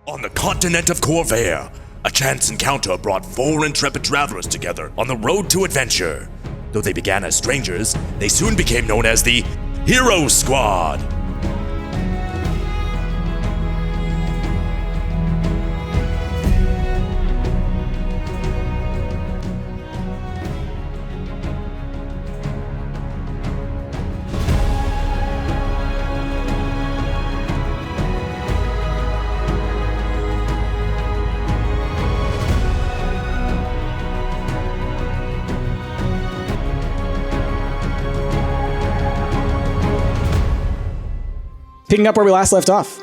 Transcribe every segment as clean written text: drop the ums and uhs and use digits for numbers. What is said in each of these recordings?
On the continent of Khorvaire, a chance encounter brought 4 intrepid travelers together on the road to adventure. Though they began as strangers, they soon became known as the Hero Squad. Picking up where we last left off.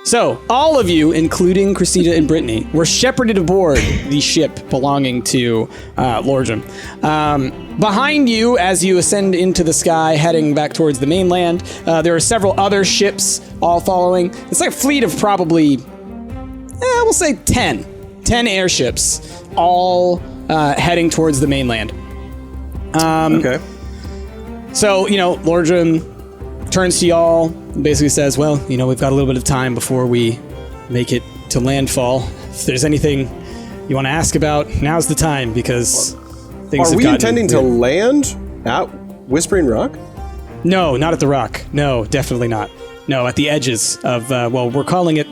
So, all of you, including Cressida and Brittany, were shepherded aboard the ship belonging to Lordrum. Behind you, as you ascend into the sky, heading back towards the mainland, there are several other ships all following. It's like a fleet of probably, we'll say 10 airships, all heading towards the mainland. Okay. So, Lordrum turns to y'all and basically says, well, we've got a little bit of time before we make it to landfall. If there's anything you want to ask about, now's the time, because things have gotten... Are we intending to land at Whispering Rock? No, not at the rock. No, definitely not. No, at the edges of, we're calling it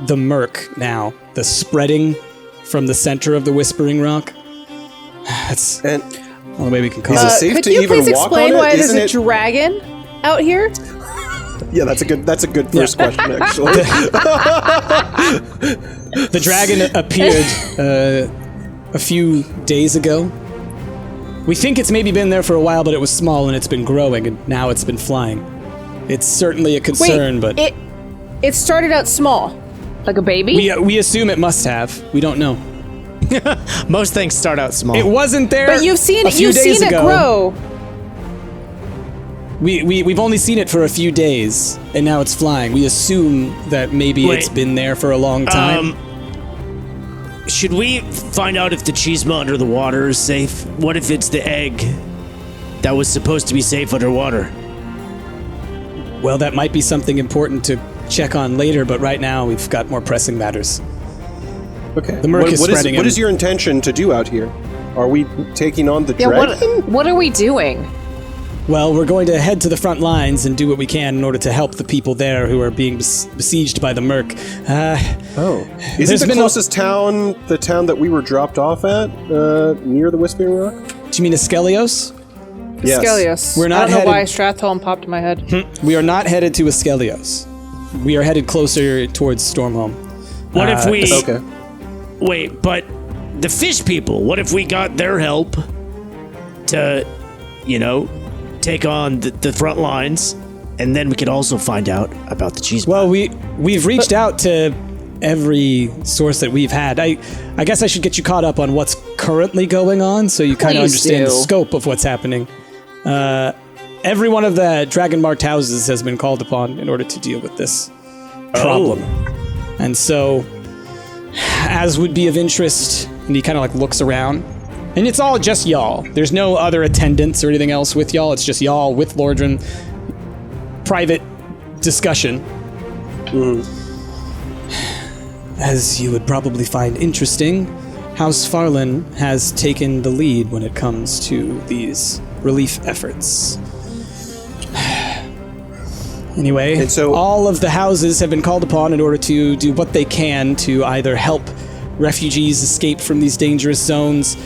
the MUCK now. The spreading from the center of the Whispering Rock. That's the way we can call it. Is it safe to even walk on it? Could you please explain why there's a dragon out here? Yeah, that's a good first question, actually. The dragon appeared a few days ago. We think it's maybe been there for a while, but it was small and it's been growing, and now it's been flying. It's certainly a concern, but... It started out small. Like a baby? We assume it must have. We don't know. Most things start out small. It wasn't there. But you've seen it grow. We've only seen it for a few days, and now it's flying. We assume that maybe it's been there for a long time. Should we find out if the cheesema under the water is safe? What if it's the egg that was supposed to be safe underwater? Well, that might be something important to check on later, but right now we've got more pressing matters. Okay. The MUCK is spreading. What is your intention to do out here? Are we taking on the dragon? What are we doing? Well, we're going to head to the front lines and do what we can in order to help the people there who are being besieged by the MUCK. Isn't the closest town the town that we were dropped off at, near the Whispering Rock? Do you mean Askelios? Yes. Askelios. We're not I don't know why Stratholm popped in my head. We are not headed to Askelios. We are headed closer towards Stormhome. What if we... Okay. Wait, but the fish people, what if we got their help to, take on the front lines, and then we could also find out about the cheese. Well, we've reached out to every source that we've had. I guess I should get you caught up on what's currently going on, so you kind of understand the scope of what's happening. Every one of the dragon-marked houses has been called upon in order to deal with this problem. And so, as would be of interest, and he kind of looks around, and it's all just y'all. There's no other attendants or anything else with y'all. It's just y'all with Lordrum. Private discussion. As you would probably find interesting, House Farlan has taken the lead when it comes to these relief efforts. Anyway, and so, all of the houses have been called upon in order to do what they can to either help refugees escape from these dangerous zones,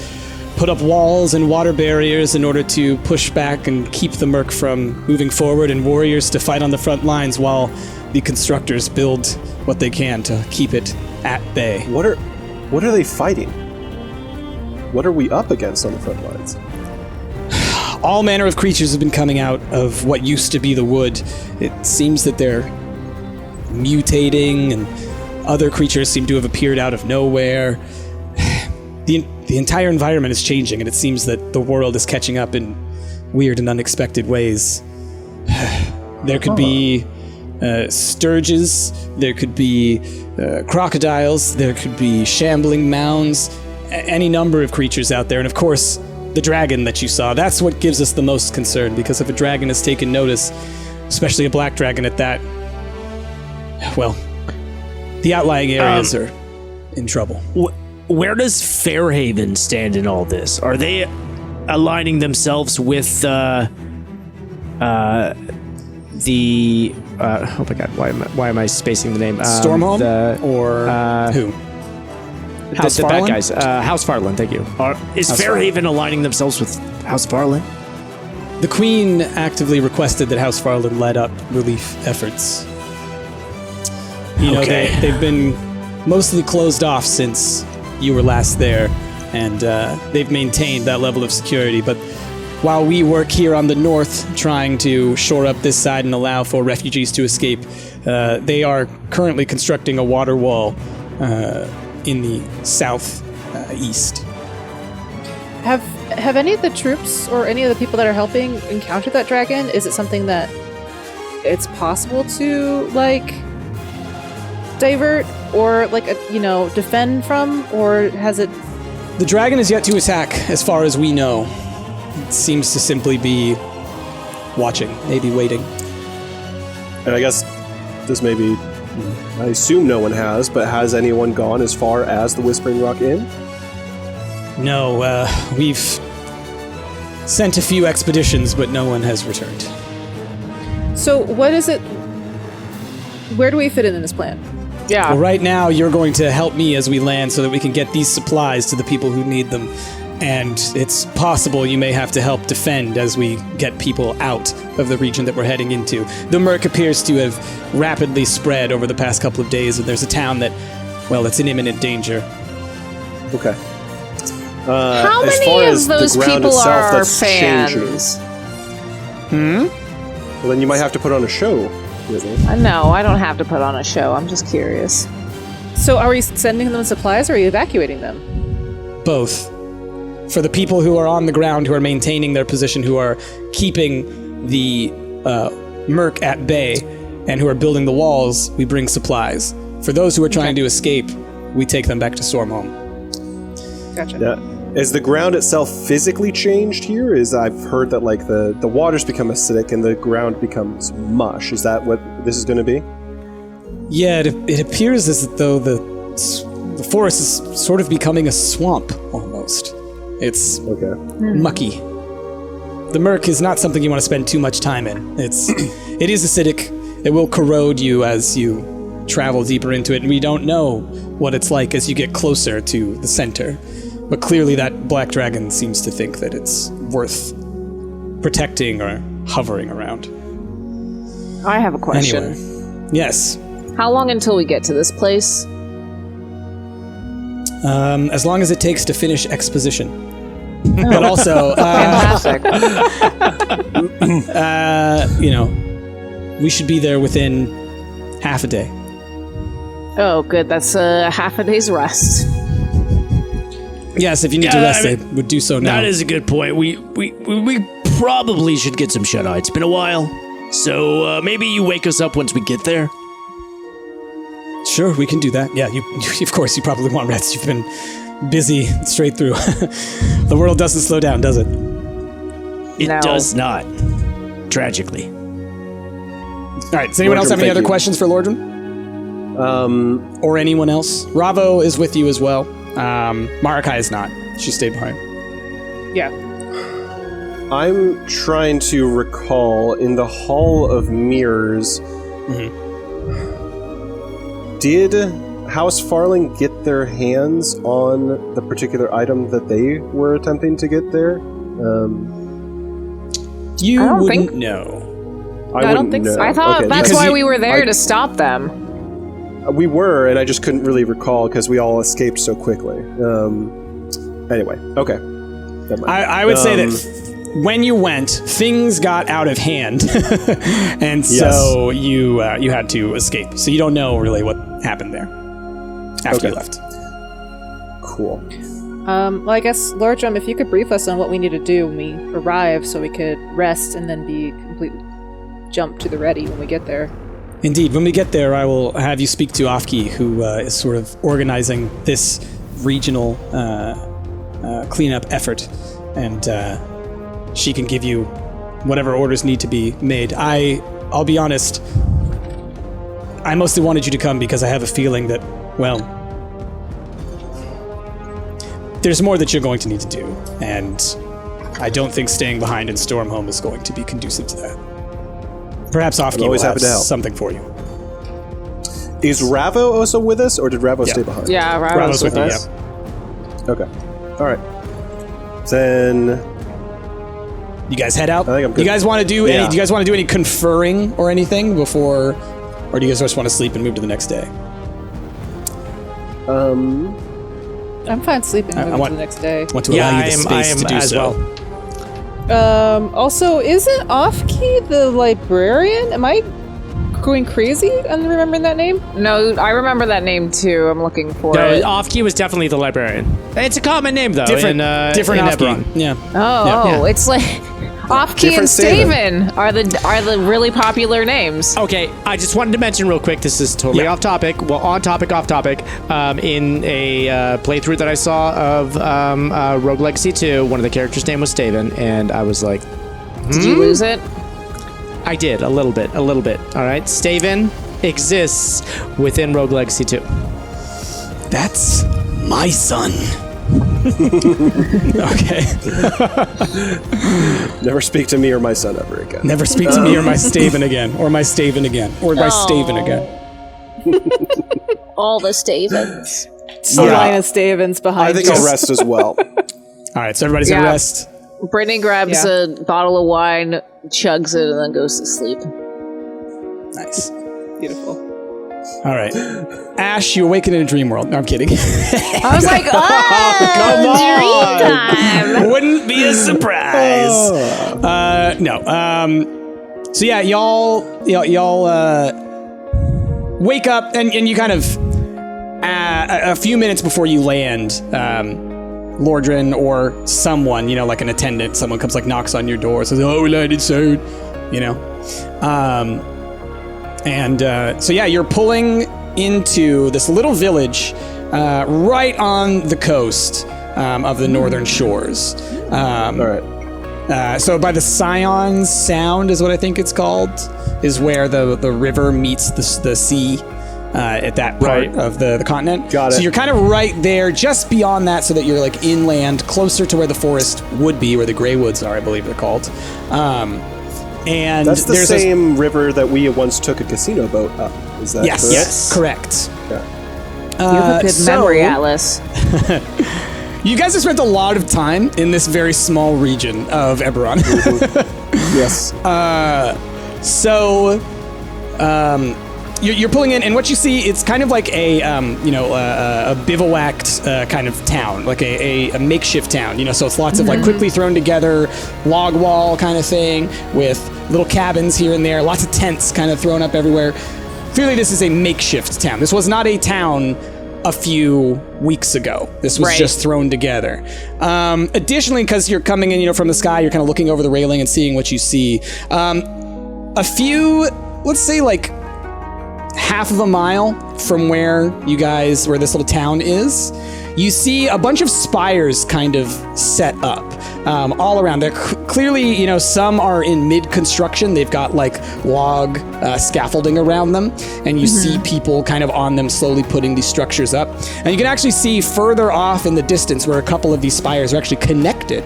put up walls and water barriers in order to push back and keep the MUCK from moving forward, and warriors to fight on the front lines while the constructors build what they can to keep it at bay. What are they fighting? What are we up against on the front lines? All manner of creatures have been coming out of what used to be the wood. It seems that they're mutating, and other creatures seem to have appeared out of nowhere. The entire environment is changing, and it seems that the world is catching up in weird and unexpected ways. There could be sturges, there could be crocodiles, there could be shambling mounds, any number of creatures out there, and of course, the dragon that you saw. That's what gives us the most concern, because if a dragon has taken notice, especially a black dragon at that, well, The outlying areas are in trouble. Where does Fairhaven stand in all this? Are they aligning themselves with the oh my god, why am I spacing the name? Stormhome or who? House the bad guys. House Farlan, thank you. Is House Fairhaven aligning themselves with House Farlan? The Queen actively requested that House Farlan led up relief efforts. You know, they've been mostly closed off since you were last there, and they've maintained that level of security. But while we work here on the north, trying to shore up this side and allow for refugees to escape, they are currently constructing a water wall in the south east. Have any of the troops or any of the people that are helping encountered that dragon? Is it something that it's possible to like divert or like defend from, or has it? The dragon is yet to attack, as far as we know. It seems to simply be watching, maybe waiting. And I guess this may be, I assume no one has, but has anyone gone as far as the Whispering Rock Inn? No, we've sent a few expeditions, but no one has returned. So what is it? Where do we fit in this plan? Yeah. Well, right now, you're going to help me as we land so that we can get these supplies to the people who need them. And it's possible you may have to help defend as we get people out of the region that we're heading into. The murk appears to have rapidly spread over the past couple of days, and there's a town that, well, it's in imminent danger. Okay. How as many far of as those the ground people itself, are that's fans? changing. Well, then you might have to put on a show, Whitney. No, I don't have to put on a show. I'm just curious. So are we sending them supplies or are you evacuating them? Both. For the people who are on the ground, who are maintaining their position, who are keeping the murk at bay, and who are building the walls, we bring supplies. For those who are trying to escape, we take them back to Stormhome. Gotcha. Yeah. Has the ground itself physically changed here? I've heard that like the waters become acidic and the ground becomes mush. Is that what this is going to be? Yeah, it appears as though the forest is sort of becoming a swamp, almost. It's mucky. The murk is not something you want to spend too much time in. It is acidic. It will corrode you as you travel deeper into it, and we don't know what it's like as you get closer to the center. But clearly that black dragon seems to think that it's worth protecting or hovering around. I have a question. Anyway, yes. How long until we get to this place? As long as it takes to finish exposition. But also, Fantastic. we should be there within half a day. Oh, good. That's half a day's rest. Yes, if you need to rest, I would do so now. That is a good point. We probably should get some shut-eye. It's been a while, so maybe you wake us up once we get there. Sure, we can do that. Yeah, you of course, you probably want rest. You've been busy straight through. The world doesn't slow down, does it? It No. does not. Tragically. All right, does anyone else have any thank other you. questions for Lordrum? Or anyone else? Ravo is with you as well. Marakai is not. She stayed behind. Yeah. I'm trying to recall in the Hall of Mirrors. Did House Farlan get their hands on the particular item that they were attempting to get there? You I don't wouldn't think- know. I don't think so. know. I thought Okay, that's because why we were there to stop them. we were, and I just couldn't really recall because we all escaped so quickly. Anyway, okay. Never mind. I would say that when you went, things got out of hand, and so you had to escape. So you don't know really what happened there after you left. Cool. Well, I guess, Lordrum, if you could brief us on what we need to do when we arrive so we could rest and then be completely jump to the ready when we get there. Indeed, when we get there, I will have you speak to Afki, who is sort of organizing this regional cleanup effort, and she can give you whatever orders need to be made. I'll be honest, I mostly wanted you to come because I have a feeling that, well, there's more that you're going to need to do, and I don't think staying behind in Stormhome is going to be conducive to that. Perhaps Offkey will have something for you. Is Ravo also with us, or did Ravo stay behind? Yeah, Ravo's with us. Yeah. Okay. All right. Then you guys head out. I think I'm good. You guys want to do any? Do you guys want to do any conferring or anything before, or do you guys just want to sleep and move to the next day? I'm fine sleeping to the next day. Want to allow you the space to do so. Well. Also, isn't Offkey the librarian? Am I going crazy on remembering that name? No, I remember that name too. I'm looking for it. Offkey was definitely the librarian. It's a common name though. Different Offkey. Yeah. Oh, it's like Offkey and Staven are the really popular names. Okay, I just wanted to mention real quick. This is totally off topic. Well, on topic, off topic. In a playthrough that I saw of Rogue Legacy 2, one of the characters' name was Staven, and I was like, Did you lose it? I did a little bit. All right, Staven exists within Rogue Legacy 2. That's my son. Okay. Never speak to me or my son ever again. Never speak to me or my Staven again, or my Staven again, or my Staven again. All the Stavens. A line of Stavens behind I think I'll rest as well. All right, so everybody's gonna rest. Brittany grabs a bottle of wine, chugs it, and then goes to sleep. Nice. Beautiful. All right. Ash, you awaken in a dream world. No, I'm kidding. I was like, dream time. Wouldn't be a surprise. No. So yeah, y'all wake up and you kind of a few minutes before you land, Lordran or someone, like an attendant, someone comes knocks on your door, says, "Oh, we landed soon," So yeah, you're pulling into this little village right on the coast of the northern shores. All right. So by the Scion Sound is what I think it's called, is where the river meets the sea at that part of the continent. Got it. So you're kind of right there, just beyond that, so that you're inland, closer to where the forest would be, where the Grey Woods are, I believe they're called. And that's the same river that we once took a casino boat up. Is that correct? Yes, correct. Yeah. You have a good memory, Atlas. You guys have spent a lot of time in this very small region of Eberron. Yes. You're pulling in, and what you see, it's kind of like a bivouacked kind of town, like a makeshift town. So it's lots of quickly thrown together log wall kind of thing with little cabins here and there, lots of tents kind of thrown up everywhere. Clearly, this is a makeshift town. This was not a town a few weeks ago. This was just thrown together. Additionally, because you're coming in, from the sky, you're kind of looking over the railing and seeing what you see. A few, let's say half of a mile from where this little town is, you see a bunch of spires kind of set up all around. They're clearly, some are in mid-construction. They've got log scaffolding around them, and you see people kind of on them slowly putting these structures up. And you can actually see further off in the distance where a couple of these spires are actually connected,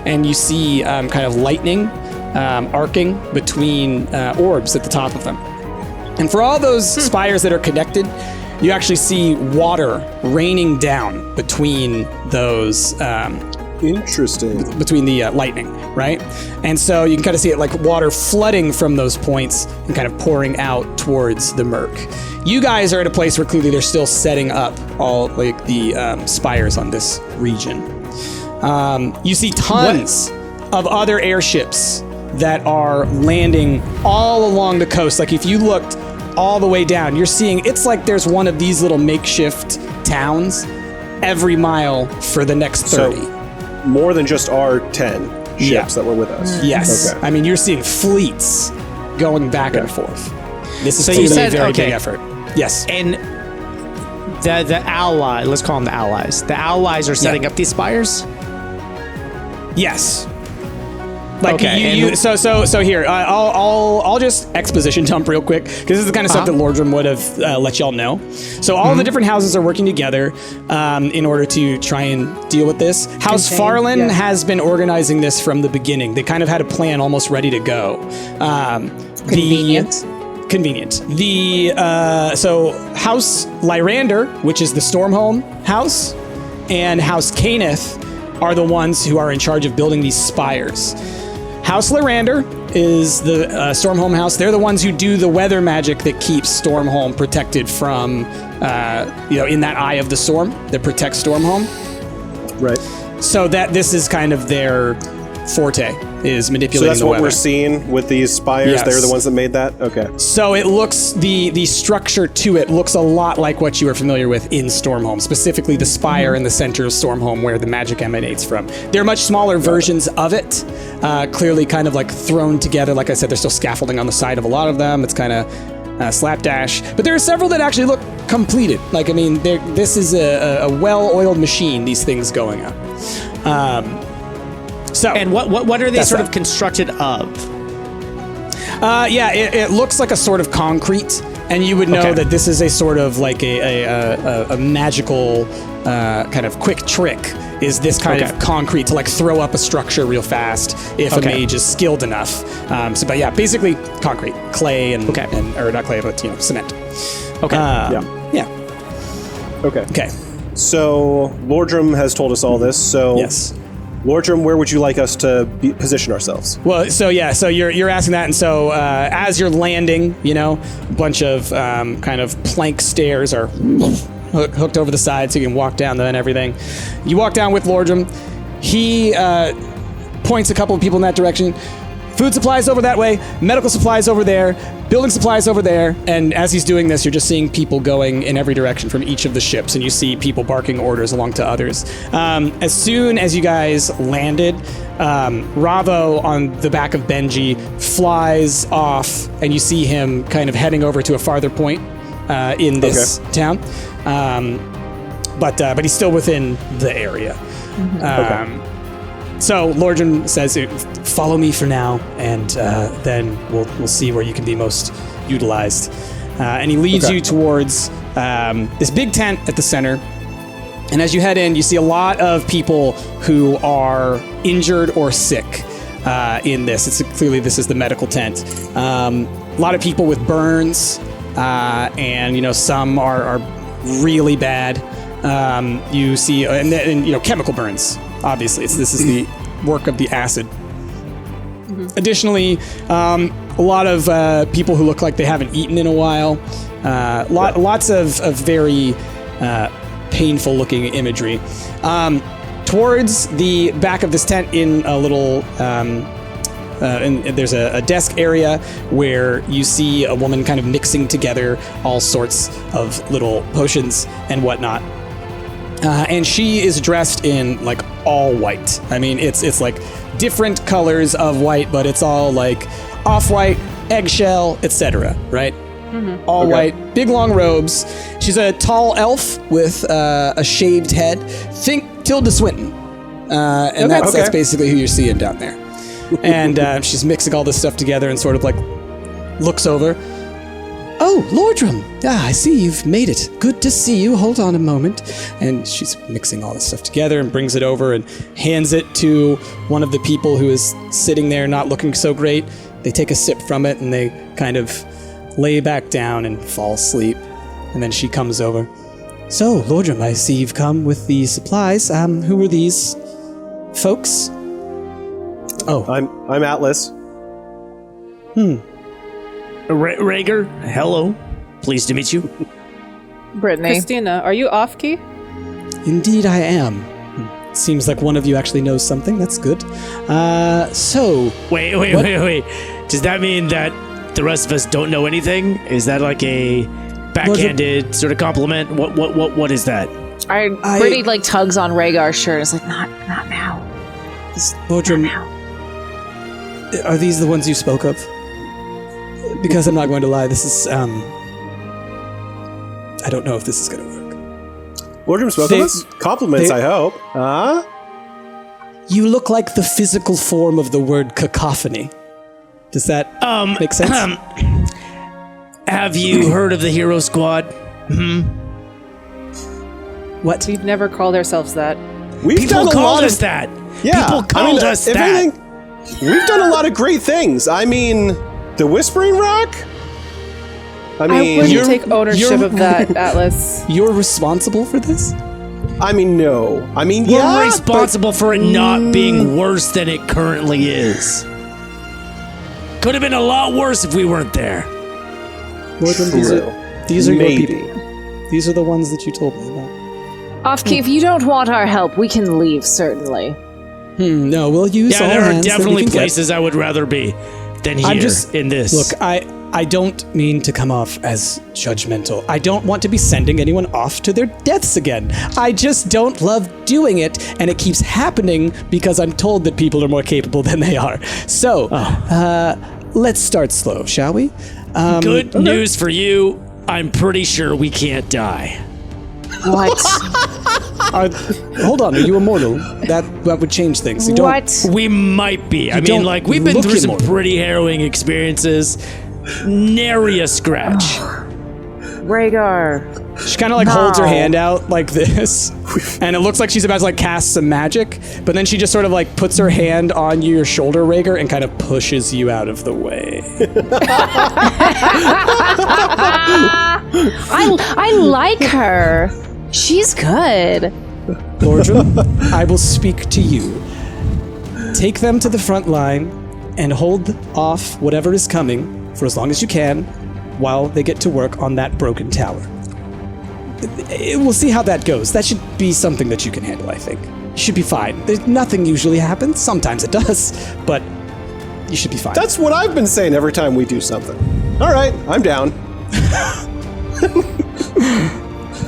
and you see kind of lightning arcing between orbs at the top of them. And for all those spires that are connected, you actually see water raining down between those. Interesting. Between the lightning, right? And so you can kind of see it water flooding from those points and kind of pouring out towards the murk. You guys are at a place where clearly they're still setting up all the spires on this region. You see tons of other airships that are landing all along the coast. If you looked all the way down, you're seeing it's there's one of these little makeshift towns every mile for the next 30. So, more than just our 10 ships that were with us. Yes. Okay. I mean, you're seeing fleets going back and forth. This is so you said, a very big effort. Yes. And the ally, let's call them the allies. The allies are setting up these spires? Yes. Like Okay, so here, I'll just exposition dump real quick because this is the kind of stuff that Lordrum would have let y'all know. So all the different houses are working together in order to try and deal with this. House Farlan has been organizing this from the beginning. They kind of had a plan almost ready to go. Convenient. So House Lyrander, which is the Stormhome house, and House Caneth are the ones who are in charge of building these spires. House Lyrander is the Stormhome house. They're the ones who do the weather magic that keeps Stormhome protected from, in that eye of the storm that protects Stormhome. Right. So this is kind of their forte, is manipulating the weather. So that's what we're seeing with these spires? Yes. They're the ones that made that? Okay. So it looks, the structure to it looks a lot like what you are familiar with in Stormhome, specifically the spire in the center of Stormhome where the magic emanates from. They're much smaller versions of it, clearly kind of like thrown together. Like I said, there's still scaffolding on the side of a lot of them. It's kind of slapdash. But there are several that actually look completed. Like, I mean, this is a well-oiled machine, these things going up. And what are they sort of constructed of? It looks like a sort of concrete, and you would know that this is a sort of like a magical kind of quick trick. Is this kind of concrete to like throw up a structure real fast if a mage is skilled enough? Basically concrete, clay, and or not clay, but cement. Okay. Okay. So Lordrum has told us all this. So yes. Lordrum, where would you like us to position ourselves? Well, so you're asking that, and so as you're landing, a bunch of kind of plank stairs are hooked over the side, so you can walk down them and everything. You walk down with Lordrum. He points a couple of people in that direction. Food supplies over that way, medical supplies over there, building supplies over there, and as he's doing this, you're just seeing people going in every direction from each of the ships, and you see people barking orders along to others. As soon as you guys landed, Ravo on the back of Benji flies off, and you see him kind of heading over to a farther point in this town. But he's still within the area. So Lordrum says, "Follow me for now, and then we'll see where you can be most utilized." And he leads you towards this big tent at the center. And as you head in, you see a lot of people who are injured or sick in this. Clearly this is the medical tent. A lot of people with burns, and some are really bad. You see, and chemical burns. Obviously, this is the work of the acid. Additionally, a lot of people who look like they haven't eaten in a while. Lots of very painful-looking imagery. Towards the back of this tent, in a little, and there's a desk area where you see a woman kind of mixing together all sorts of little potions and whatnot. And she is dressed in like all white. I mean, it's like different colors of white, but it's all like off-white, eggshell, etc. Right? All white, big long robes. She's a tall elf with a shaved head. Think Tilda Swinton, and that's basically who you're seeing down there. And she's mixing all this stuff together and sort of like looks over. "Oh, Lordrum! I see you've made it. Good to see you. Hold on a moment." And she's mixing all this stuff together and brings it over and hands it to one of the people who is sitting there not looking so great. They take a sip from it and they kind of lay back down and fall asleep. And then she comes over. "So, Lordrum, I see you've come with the supplies. Who are these folks?" "Oh, I'm Atlas." Rhaegar, hello. Pleased to meet you. Brittany. Christina, are you off key? Indeed I am. Seems like one of you actually knows something. That's good. So... Wait. Does that mean that the rest of us don't know anything? Is that like a backhanded sort of compliment? What is that? Brittany like tugs on Rhaegar's shirt. It's like, not now. Lordrum, are these the ones you spoke of? Because I'm not going to lie, this is, I don't know if this is going to work. Lordrum spoke of us? Compliments, I hope. You look like the physical form of the word cacophony. Does that make sense? Have you heard of the Hero Squad? What? We've never called ourselves that. People called us that. Yeah, People called us if that. anything, we've done a lot of great things. I mean, the Whispering Rock? I mean, wouldn't take ownership of that, Atlas. You're responsible for this? I mean, no. I mean, We're yeah, responsible for it not being worse than it currently is. Could have been a lot worse if we weren't there. Lordrum, these are your people. These are the ones that you told me about. Offkey, if you don't want our help, we can leave, certainly. No, we'll use all there are hands that we definitely can get. places I would rather be than here in this. Look, I don't mean to come off as judgmental. I don't want to be sending anyone off to their deaths again. I just don't love doing it, and it keeps happening because I'm told that people are more capable than they are. So, let's start slow, shall we? Good news for you. I'm pretty sure we can't die. What? Hold on, are you immortal? That would change things. You don't- What? We might be. I mean, don't like, we've been look through some immortal. pretty harrowing experiences. Nary a scratch. Rhaegar. She kind of like holds her hand out like this, and it looks like she's about to like cast some magic, but then she just sort of like puts her hand on your shoulder, Rhaegar, and kind of pushes you out of the way. I like her. She's good. Lordrum, I will speak to you. Take them to the front line and hold off whatever is coming for as long as you can while they get to work on that broken tower. We'll see how that goes. That should be something that you can handle, I think. You should be fine. Nothing usually happens. Sometimes it does, but you should be fine. That's what I've been saying every time we do something. All right, I'm down.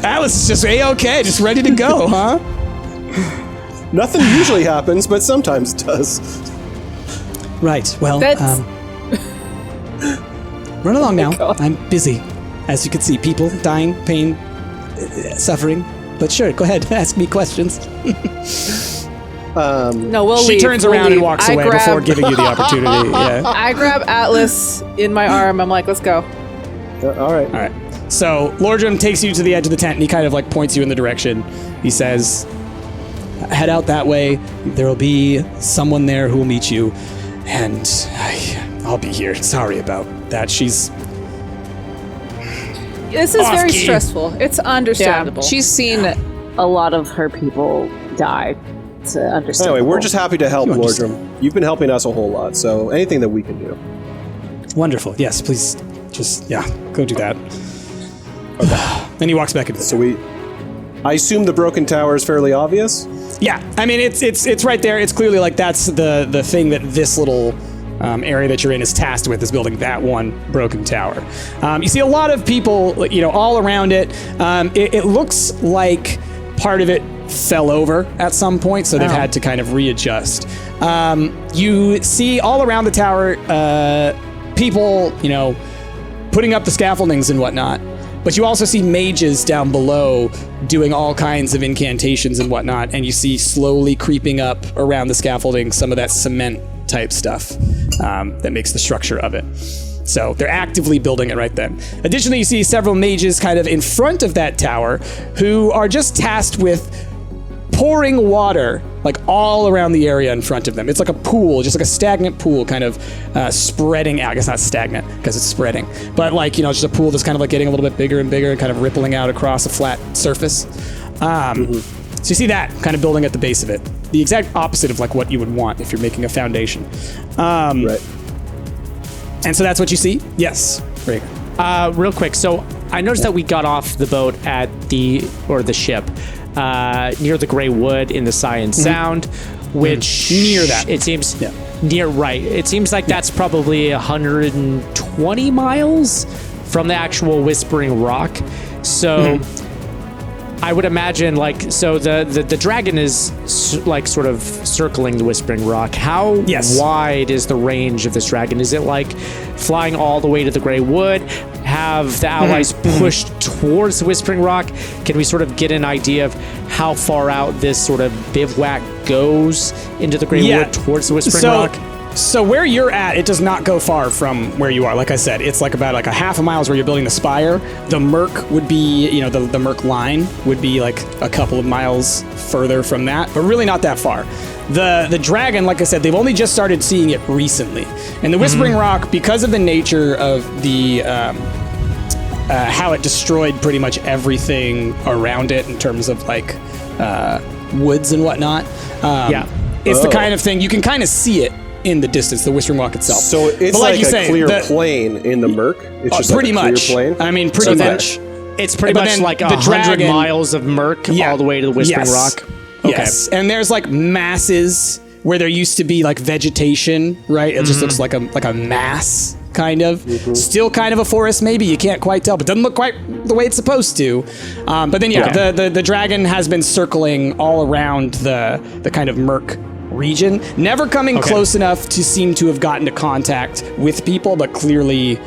Alice is just A-okay, just ready to go, huh? Nothing usually happens, but sometimes it does. Right, well, That's- run along now. I'm busy. As you can see, people dying, pain, suffering. But sure, go ahead, ask me questions. No, we'll She leave. turns We'll around and leave. walks I away grab- before giving you the opportunity. Yeah. I grab Atlas in my arm. I'm like, let's go. All right. All right. So Lordrum takes you to the edge of the tent, and he kind of like points you in the direction. He says, "Head out that way. There will be someone there who will meet you, and I'll be here. Sorry about that. She's." This is very Offkey. stressful. It's understandable. Yeah, she's seen a lot of her people die. To understand. Anyway, we're just happy to help, You understand. Lordrum. You've been helping us a whole lot, so anything that we can do. Wonderful. Yes, please. Just go do that. Okay. Then he walks back into the So I assume the broken tower is fairly obvious. Yeah, I mean it's right there. It's clearly like that's the thing that this little area that you're in is tasked with, is building that one broken tower. You see a lot of people, all around it. It looks like part of it fell over at some point, so they've had to kind of readjust. You see all around the tower, people, putting up the scaffoldings and whatnot. But you also see mages down below doing all kinds of incantations and whatnot, and you see slowly creeping up around the scaffolding some of that cement type stuff that makes the structure of it. So they're actively building it right then. Additionally, you see several mages kind of in front of that tower who are just tasked with pouring water like all around the area in front of them. It's like a pool, just like a stagnant pool kind of spreading out. I guess not stagnant because it's spreading, but just a pool that's kind of like getting a little bit bigger and bigger and kind of rippling out across a flat surface. So you see that kind of building at the base of it. The exact opposite of like what you would want if you're making a foundation. Right. And so that's what you see? Yes. Rhaegar. Real quick, so I noticed that we got off the boat at the ship near the Grey Wood in the Scion Sound, which Near that. it seems Yeah. near right. It seems like that's probably 120 miles from the actual Whispering Rock. So I would imagine the dragon is sort of circling the Whispering Rock. How wide is the range of this dragon? Is it like flying all the way to the Grey Wood? Have the allies pushed towards the Whispering Rock. Can we sort of get an idea of how far out this sort of bivouac goes into the Grey Wood towards the Whispering Rock? So where you're at, it does not go far from where you are. Like I said, it's like about like a half a mile where you're building the spire. The Merc would be, you know, the Merc line would be like a couple of miles further from that, but really not that far. The dragon, like I said, they've only just started seeing it recently. And the Whispering Rock, because of the nature of the how it destroyed pretty much everything around it in terms of like woods and whatnot. It's the kind of thing you can kind of see it in the distance, the Whispering Rock itself. So it's like a clear plane in the Merc? It's just pretty like a clear much. plane? I mean, pretty much. It's pretty much like 100 miles of Merc all the way to the Whispering Rock. Okay. Yes, and there's like masses where there used to be like vegetation, right? It just looks like a mass, kind of. Still kind of a forest, maybe. You can't quite tell, but doesn't look quite the way it's supposed to. But then, the dragon has been circling all around the kind of Merc region, never coming close enough to seem to have gotten to contact with people, but clearly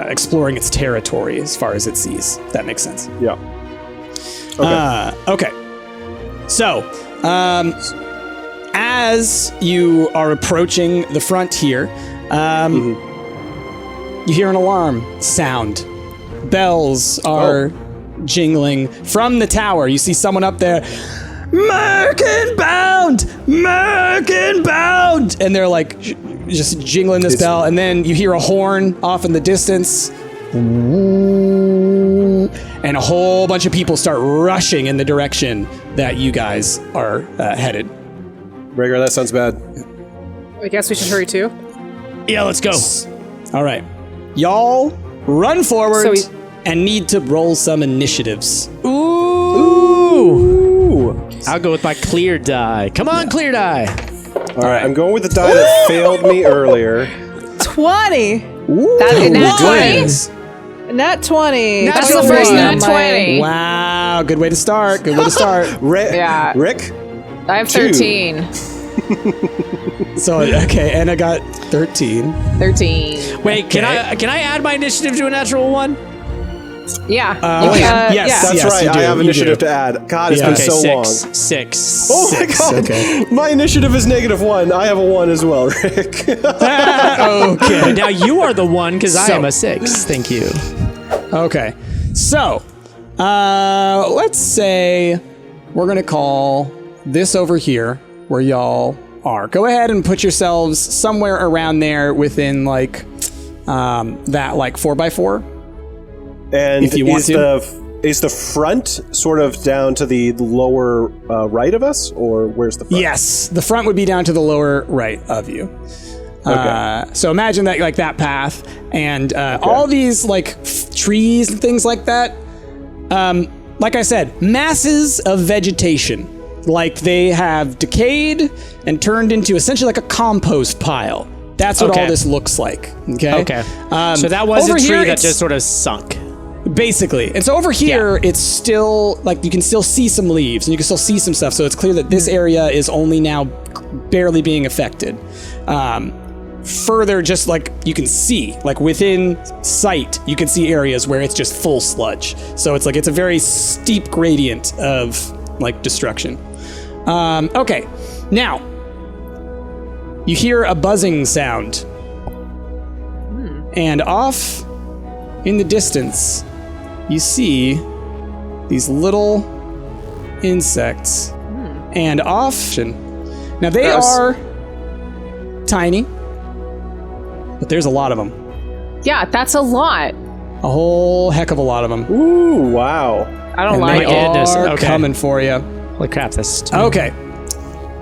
exploring its territory as far as it sees. That makes sense. Yeah. Okay. So, as you are approaching the front here, you hear an alarm sound. Bells are jingling from the tower. You see someone up there. Merc inbound! Merc inbound! And they're like just jingling this bell, and then you hear a horn off in the distance. And a whole bunch of people start rushing in the direction that you guys are headed. Rhaegar, that sounds bad. I guess we should hurry too. Yeah, let's go. All right. Y'all run forward and need to roll some initiatives. Ooh. I'll go with my clear die. Come on, clear die. All right, I'm going with the die that failed me earlier. 20. Nat 20? Nat 20. That's the first nat 20. Wow, good way to start. Good way to start. Yeah. Rick? I have 13. So, okay, Anna got 13. 13. Wait, can I add my initiative to a natural one? Yeah. Yes, That's right. I have initiative to add. God, it's been so long. 6. Oh my God. Okay. My initiative is -1. I have a 1 as well, Rick. Okay. Now you are the 1 because I am a 6. Thank you. Okay. So, let's say we're going to call this over here where y'all are. Go ahead and put yourselves somewhere around there within like that like 4x4. And if you want is the front sort of down to the lower right of us, or where's the front? Yes, the front would be down to the lower right of you. Okay. So imagine that like that path, and all these like trees and things like that. Like I said, masses of vegetation. Like they have decayed and turned into essentially like a compost pile. That's what all this looks like. Okay. So that was over a tree here, that just sort of sunk. Basically. And so over here, it's still, like, you can still see some leaves and you can still see some stuff. So it's clear that this area is only now barely being affected. Further, just like you can see, like within sight, you can see areas where it's just full sludge. So it's like, it's a very steep gradient of like destruction. Okay. Now, you hear a buzzing sound. And off in the distance, you see these little insects. And off, now they are tiny, but there's a lot of them. Yeah, that's a lot. A whole heck of a lot of them. Ooh, wow. I don't And like they it. are coming for you. Holy crap, that's too Okay.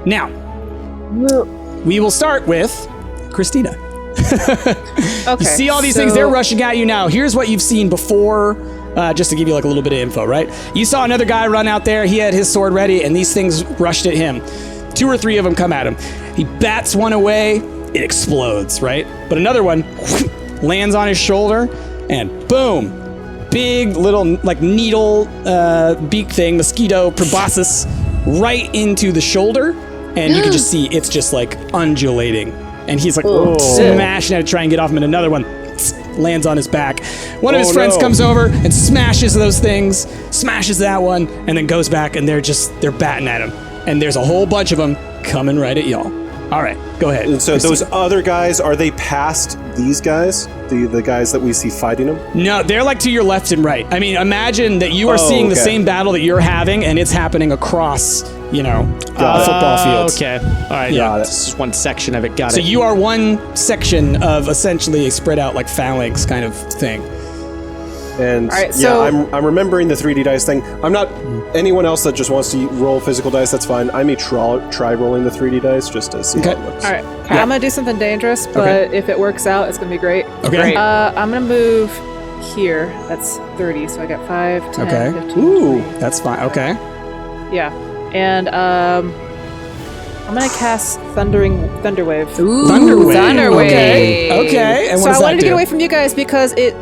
Now, we will start with Christina. Okay. You see all these things, they're rushing at you now. Here's what you've seen before, just to give you like a little bit of info, right? You saw another guy run out there, he had his sword ready, and these things rushed at him. 2 or 3 of them come at him. He bats one away, it explodes, right? But another one lands on his shoulder, and boom, big little like needle beak thing, mosquito proboscis, right into the shoulder, and you can just see it's just like undulating. And he's like smashing at it, trying to get off him, and another one lands on his back. One of his friends comes over and smashes those things, smashes that one, and then goes back, and they're batting at him. And there's a whole bunch of them coming right at y'all. All right, go ahead. And so those other guys, are they past these guys? The guys that we see fighting them? No, they're like to your left and right. I mean, imagine that you are seeing the same battle that you're having, and it's happening across, football fields. Okay. All right. Yeah. This is one section of it. Got it. So you are one section of essentially a spread out like phalanx kind of thing. And all right, so I'm remembering the 3D dice thing. I'm not anyone else that just wants to roll physical dice. That's fine. I may try rolling the 3D dice just to see how it looks. All right, I'm gonna do something dangerous, but if it works out, it's gonna be great. Okay. Great. I'm gonna move here. That's 30, so I got 5, 10, 15, Ooh, 20. that's fine. Okay. Yeah, and I'm gonna cast Thunderwave. Ooh, Thunderwave. Okay. Okay. And what So does I wanted that to do? get away from you guys because it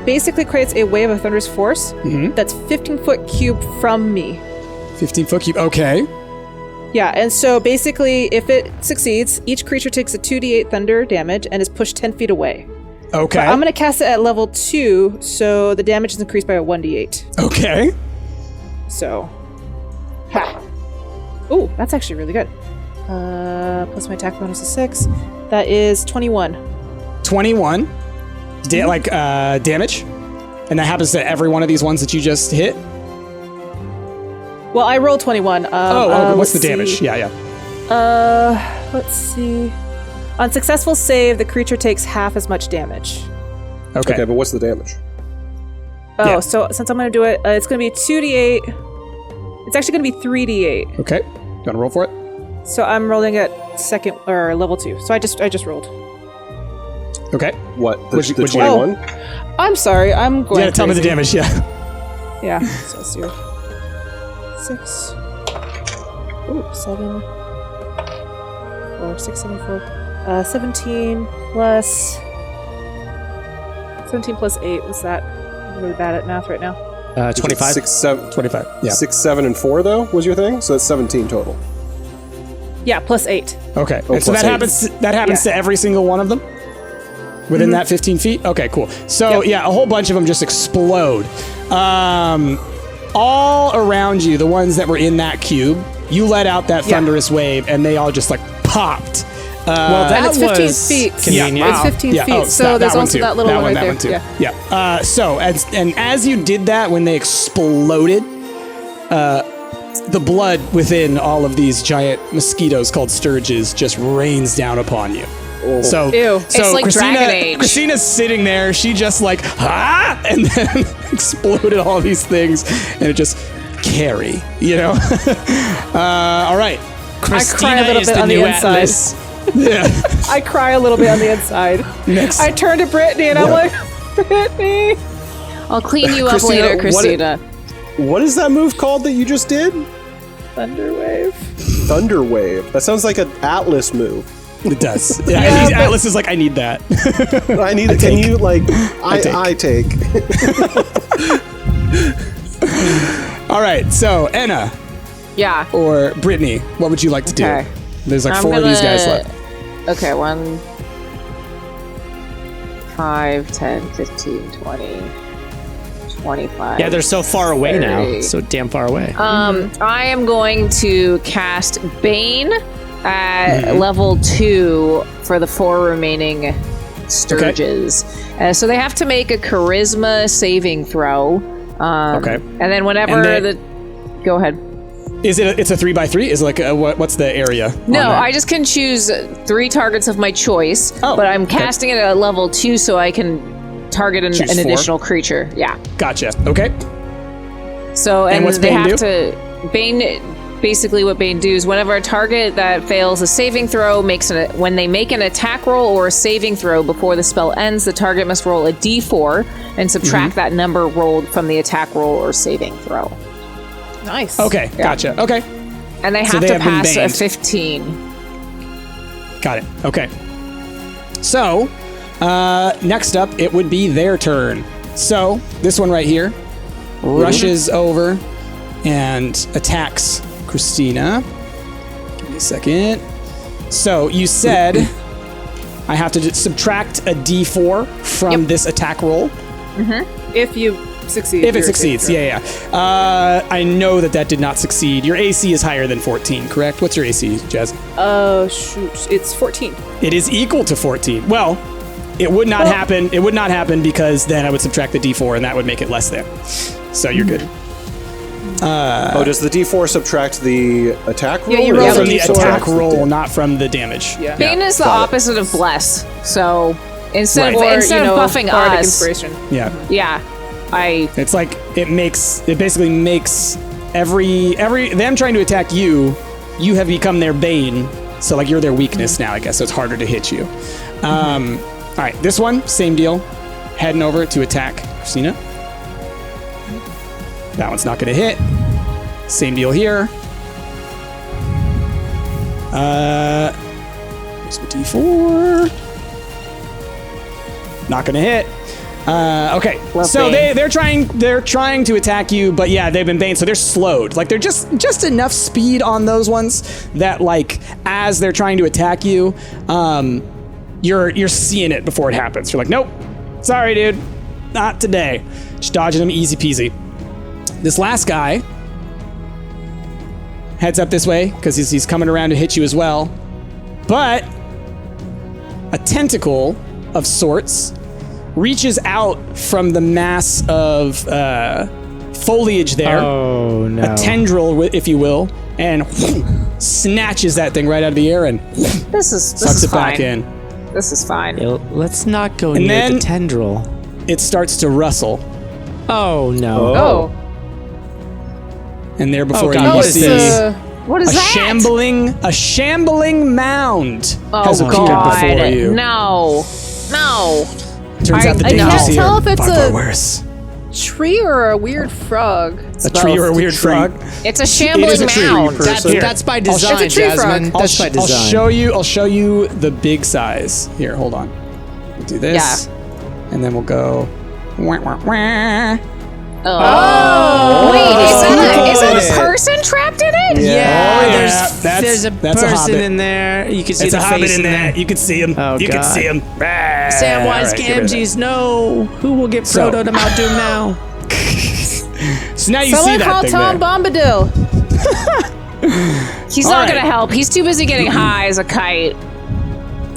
basically creates a wave of thunderous force that's 15-foot cube from me. 15-foot cube. Okay. Yeah, and so basically, if it succeeds, each creature takes a 2d8 thunder damage and is pushed 10 feet away. Okay. But I'm going to cast it at level 2, so the damage is increased by a 1d8. Okay. So, ha. Ooh, that's actually really good. Plus my attack bonus is 6. That is 21. 21. Damage? And that happens to every one of these ones that you just hit? Well, I rolled 21. What's the damage? See. Yeah. Let's see. On successful save, the creature takes half as much damage. Okay. Okay, but what's the damage? Oh, Yeah. so since I'm going to do it, it's going to be 2d8. It's actually going to be 3d8. Okay. You want to roll for it? So I'm rolling at second or level 2. So I just rolled. Okay. What? The What'd you- 21? I'm sorry. I'm going. Yeah, tell me the crazy. damage, yeah. Yeah. So let's do 6. Ooh, 7. 4, 6, 7, 4. 17 plus 8. What's that? I'm really bad at math right now. 25. 6, 7, 25. Yeah. 6, 7, and 4 though was your thing, so that's 17 total. Yeah, plus 8. Okay. Oh, And so plus that happens to every single one of them? Within that 15 feet? Okay, cool. So, yeah, a whole bunch of them just explode. All around you, the ones that were in that cube, you let out that thunderous wave, and they all just, popped. Well, that And it's 15 was feet. convenient. Yeah, it's 15 feet. So there's one also too. that little one right that there. one too. Yeah. So, as you did that, when they exploded, the blood within all of these giant mosquitoes called sturges just rains down upon you. Oh. So, Ew. so It's like Dragon Age. Christina's sitting there. She just and then exploded all these things, and it just carry, all right. Christina I cry a little is bit the on the new inside. Atlas. Yeah. I cry a little bit on the inside. Next. I turn to Brittany and I'm like, Brittany. I'll clean you up Christina, later, Christina. What is that move called that you just did? Thunderwave. Thunderwave. That sounds like an Atlas move. It does. Yeah, Yeah, and but- Atlas is like, I need that. I need it. Can you I take. I take. All right, so Enna Yeah. or Brittany, what would you like to do? Okay. There's I'm 4 of these guys gonna- left. Okay, 1, 5, 10, 15, 20, 25. Yeah, they're so far away now. 30. So damn far away. I am going to cast Bane at level 2 for the 4 remaining Sturges. So they have to make a charisma saving throw. Okay. And then whenever Go ahead. It's a 3x3? Is it like what's the area? No, on that? I just can choose 3 targets of my choice, Oh, but I'm okay. casting it at level 2 so I can target an Choose 4? additional creature. Yeah. Gotcha. Okay. So And what's they Bane have do? to Bane. Basically, what Bane do is whenever a target that fails a saving throw when they make an attack roll or a saving throw before the spell ends, the target must roll a d4 and subtract that number rolled from the attack roll or saving throw. Nice. Okay. Gotcha. Okay. And they So have they to have been pass a baned. 15. Got it. Okay. So, next up, it would be their turn. So, this one right here rushes over and attacks Christina. Give me a second. So, you said I have to subtract a d4 from this attack roll. If you succeed. If it succeeds, yeah. I know that did not succeed. Your AC is higher than 14, correct? What's your AC, Jazz? Shoot. It's 14. It is equal to 14. Well, it would not happen. It would not happen because then I would subtract the d4 and that would make it less than. So you're good. Does the d4 subtract the attack roll? Yeah, you or roll does From it the D4. attack roll, not from the damage. Yeah. Bane is the got it. opposite of bless. So instead Right. of instead of buffing bardic us, inspiration. Yeah. yeah, It's like it basically makes every them trying to attack you have become their bane. So like you're their weakness now, I guess. So it's harder to hit you. All right, this one, same deal. Heading over to attack Christina. That one's not going to hit. Same deal here. Here's the d4. Not going to hit. Okay, so they're trying to attack you, but yeah, they've been banned, so they're slowed. Like they're just enough speed on those ones that like as they're trying to attack you, you're seeing it before it happens. You're like, nope, sorry, dude, not today. Just dodging them, easy peasy. This last guy heads up this way because he's coming around to hit you as well, but a tentacle of sorts reaches out from the mass of foliage there. Oh, no. A tendril, if you will, and snatches that thing right out of the air and this is sucks it fine. back in. This is fine. Let's not go And near then- the tendril. It starts to rustle, Oh, no. Oh. and there before God, you what is see this? What is a that? shambling mound Oh has appeared God! before you. No. Turns out the I dangers can't here tell if it's far, far a- worse. Tree or a weird frog? A tree or a weird frog. It's a shambling a tree, mound. That's by design, It's a tree frog. Jasmine. That's by I'll design. show you the big size. Here, hold on. We'll do this. And then we'll go. Wah, wah, wah. Oh. Wait, is that a person trapped in it? Yeah, Oh, yeah. there's a That's a person hobbit. in there. You can see It's the a face hobbit in there. You can see him. Oh, you can God. see him. Samwise Gamgees, no. Who will get So- Frodo to Mount Doom now? So now you see Someone that call thing Tom there. Bombadil. He's All not right. gonna help. He's too busy getting high as a kite.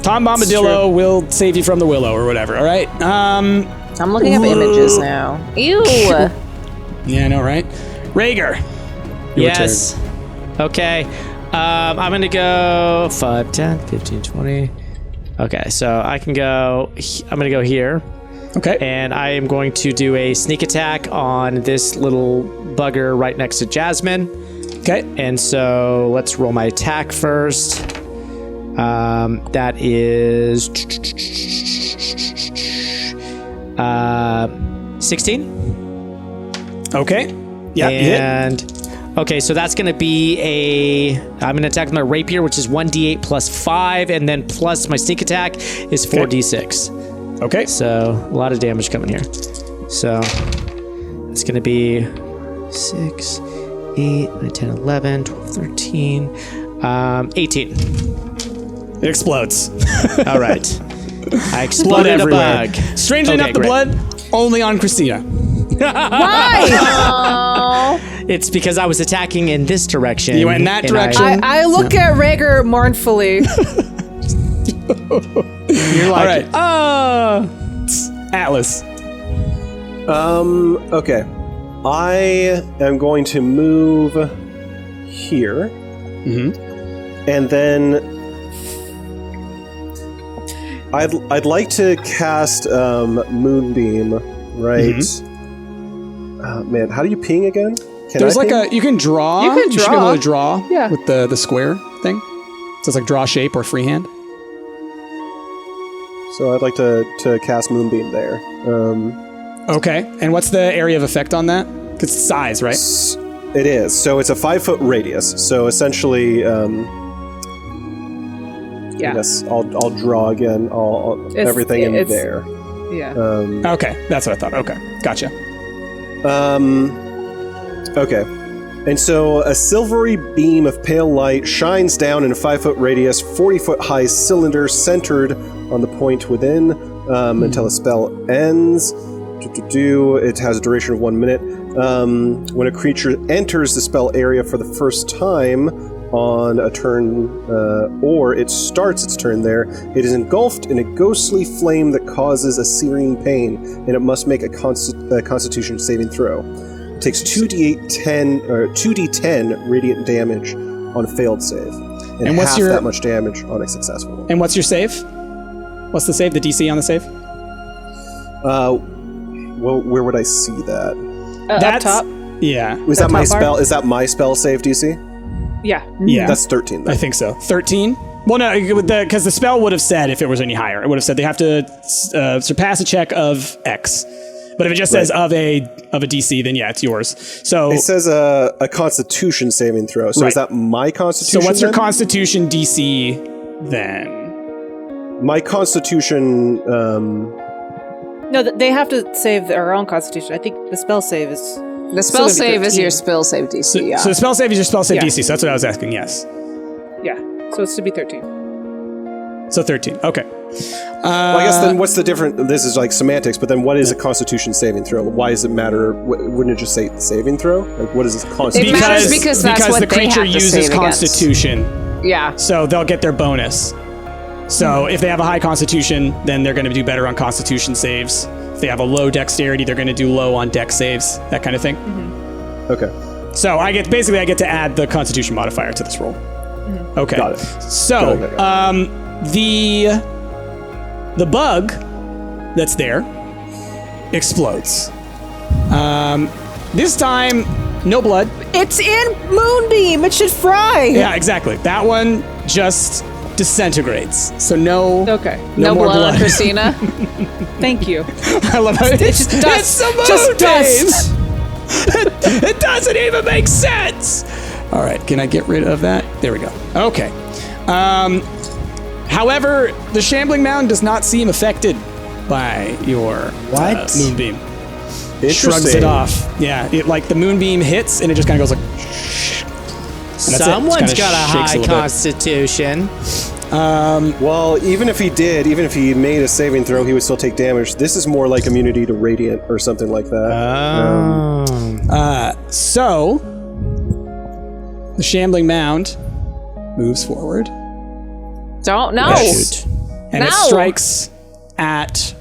Tom Bombadillo will save you from the willow or whatever. All right. I'm looking up images now. Ew. Yeah, I know, right? Rager. Your Yes. Okay. I'm going to go 5, 10, 15, 20. Okay, so I can go. I'm going to go here. Okay. And I am going to do a sneak attack on this little bugger right next to Jasmine. Okay. And so let's roll my attack first. That is 16. Okay. Yeah, you hit. And okay, so that's going to be I'm going to attack with my rapier, which is 1d8 plus 5, and then plus my sneak attack is 4d6. Okay. So a lot of damage coming here. So it's going to be 6, 8, 9, 10, 11, 12, 13, 18. It explodes. All right. I Blood exploded a everywhere. bug. Strangely Okay, enough, the great. blood only on Christina. Why? It's because I was attacking in this direction. You went in that and direction? I look at Rager mournfully. You're like, All right. Atlas. Okay. I am going to move here. And then I'd like to cast Moonbeam, right? Man, how do you ping again? Can There's I like ping? you can draw. You can should be able draw. to draw Yeah. with the square thing. So it's like draw shape or freehand. So I'd like to cast Moonbeam there. Okay. And what's the area of effect on that? Because it's size, right? It is. So it's a 5-foot radius. So essentially, Yeah. yes, I'll draw again. Everything in it's- there. Yeah. Okay. That's what I thought. Okay. Gotcha. Okay. And so a silvery beam of pale light shines down in a 5-foot radius, 40-foot high cylinder centered on the point within until a spell ends. It has a duration of 1 minute. When a creature enters the spell area for the first time on a turn, or it starts its turn there, it is engulfed in a ghostly flame that causes a searing pain, and it must make a Constitution saving throw. It takes 2d10 radiant damage on a failed save, and what's half that much damage on a successful one. And what's your save? What's the save? The DC on the save? Well, where would I see that? That's up top. Yeah. Is that my top bar? spell? Is that my spell save DC? Yeah. Yeah. That's 13. I think so. 13? Well, no, because the spell would have said if it was any higher. It would have said they have to surpass a check of X. But if it just says of a DC, then yeah, it's yours. So it says a Constitution saving throw. So is that my Constitution? So what's your then? Constitution DC then? My Constitution. No, they have to save their own Constitution. I think the spell save is. The spell So that'd be save is 13. your spell save DC. So, yeah. so the spell save is your spell save Yeah. DC. So that's what I was asking. Yes. Yeah. So it should be 13. So 13. Okay. Well, I guess then what's the difference? This is like semantics, but then what is a Constitution saving throw? Why does it matter? Wouldn't it just say saving throw? Like, what is this Constitution? It matters because that's what the they creature have to uses save against. Constitution, Yeah. so they'll get their bonus. So if they have a high Constitution, then they're going to do better on Constitution saves. If they have a low Dexterity, they're going to do low on Dex saves, that kind of thing. Okay. So I get to add the Constitution modifier to this roll. Okay. Got it. So Got it. the bug that's there explodes. This time, no blood. It's in Moonbeam. It should fry. Yeah, exactly. That one just disintegrates. So no. Okay. No more blood on blood. Christina. Thank you. I love how It's just dust. It's the Just Moonbeam! dust. It doesn't even make sense. All right, can I get rid of that? There we go. Okay. However, the shambling mound does not seem affected by your moonbeam. Shrugs it off. Yeah, it like the moonbeam hits and it just kind of goes like. Someone's got a high Constitution. Well, even if he made a saving throw, he would still take damage. This is more like immunity to radiant or something like that. So the shambling mound moves forward. Don't know. And No. it strikes at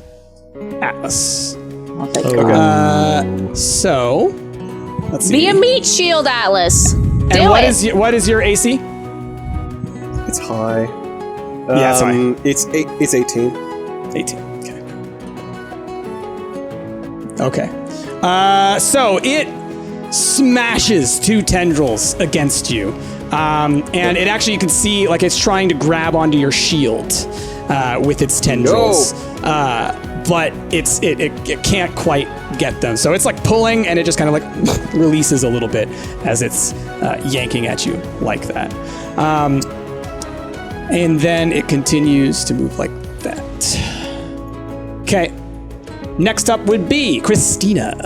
Atlas. I'll take it. So let's see. Be a meat shield, Atlas. And what is your AC? It's high. Yeah, it's high. It's 18. 18. Okay. So it smashes two tendrils against you. And it actually, you can see, like, it's trying to grab onto your shield with its tendrils. But it can't quite get them. So it's like pulling, and it just kind of like releases a little bit as it's yanking at you like that. And then it continues to move like that. Okay. Next up would be Christina.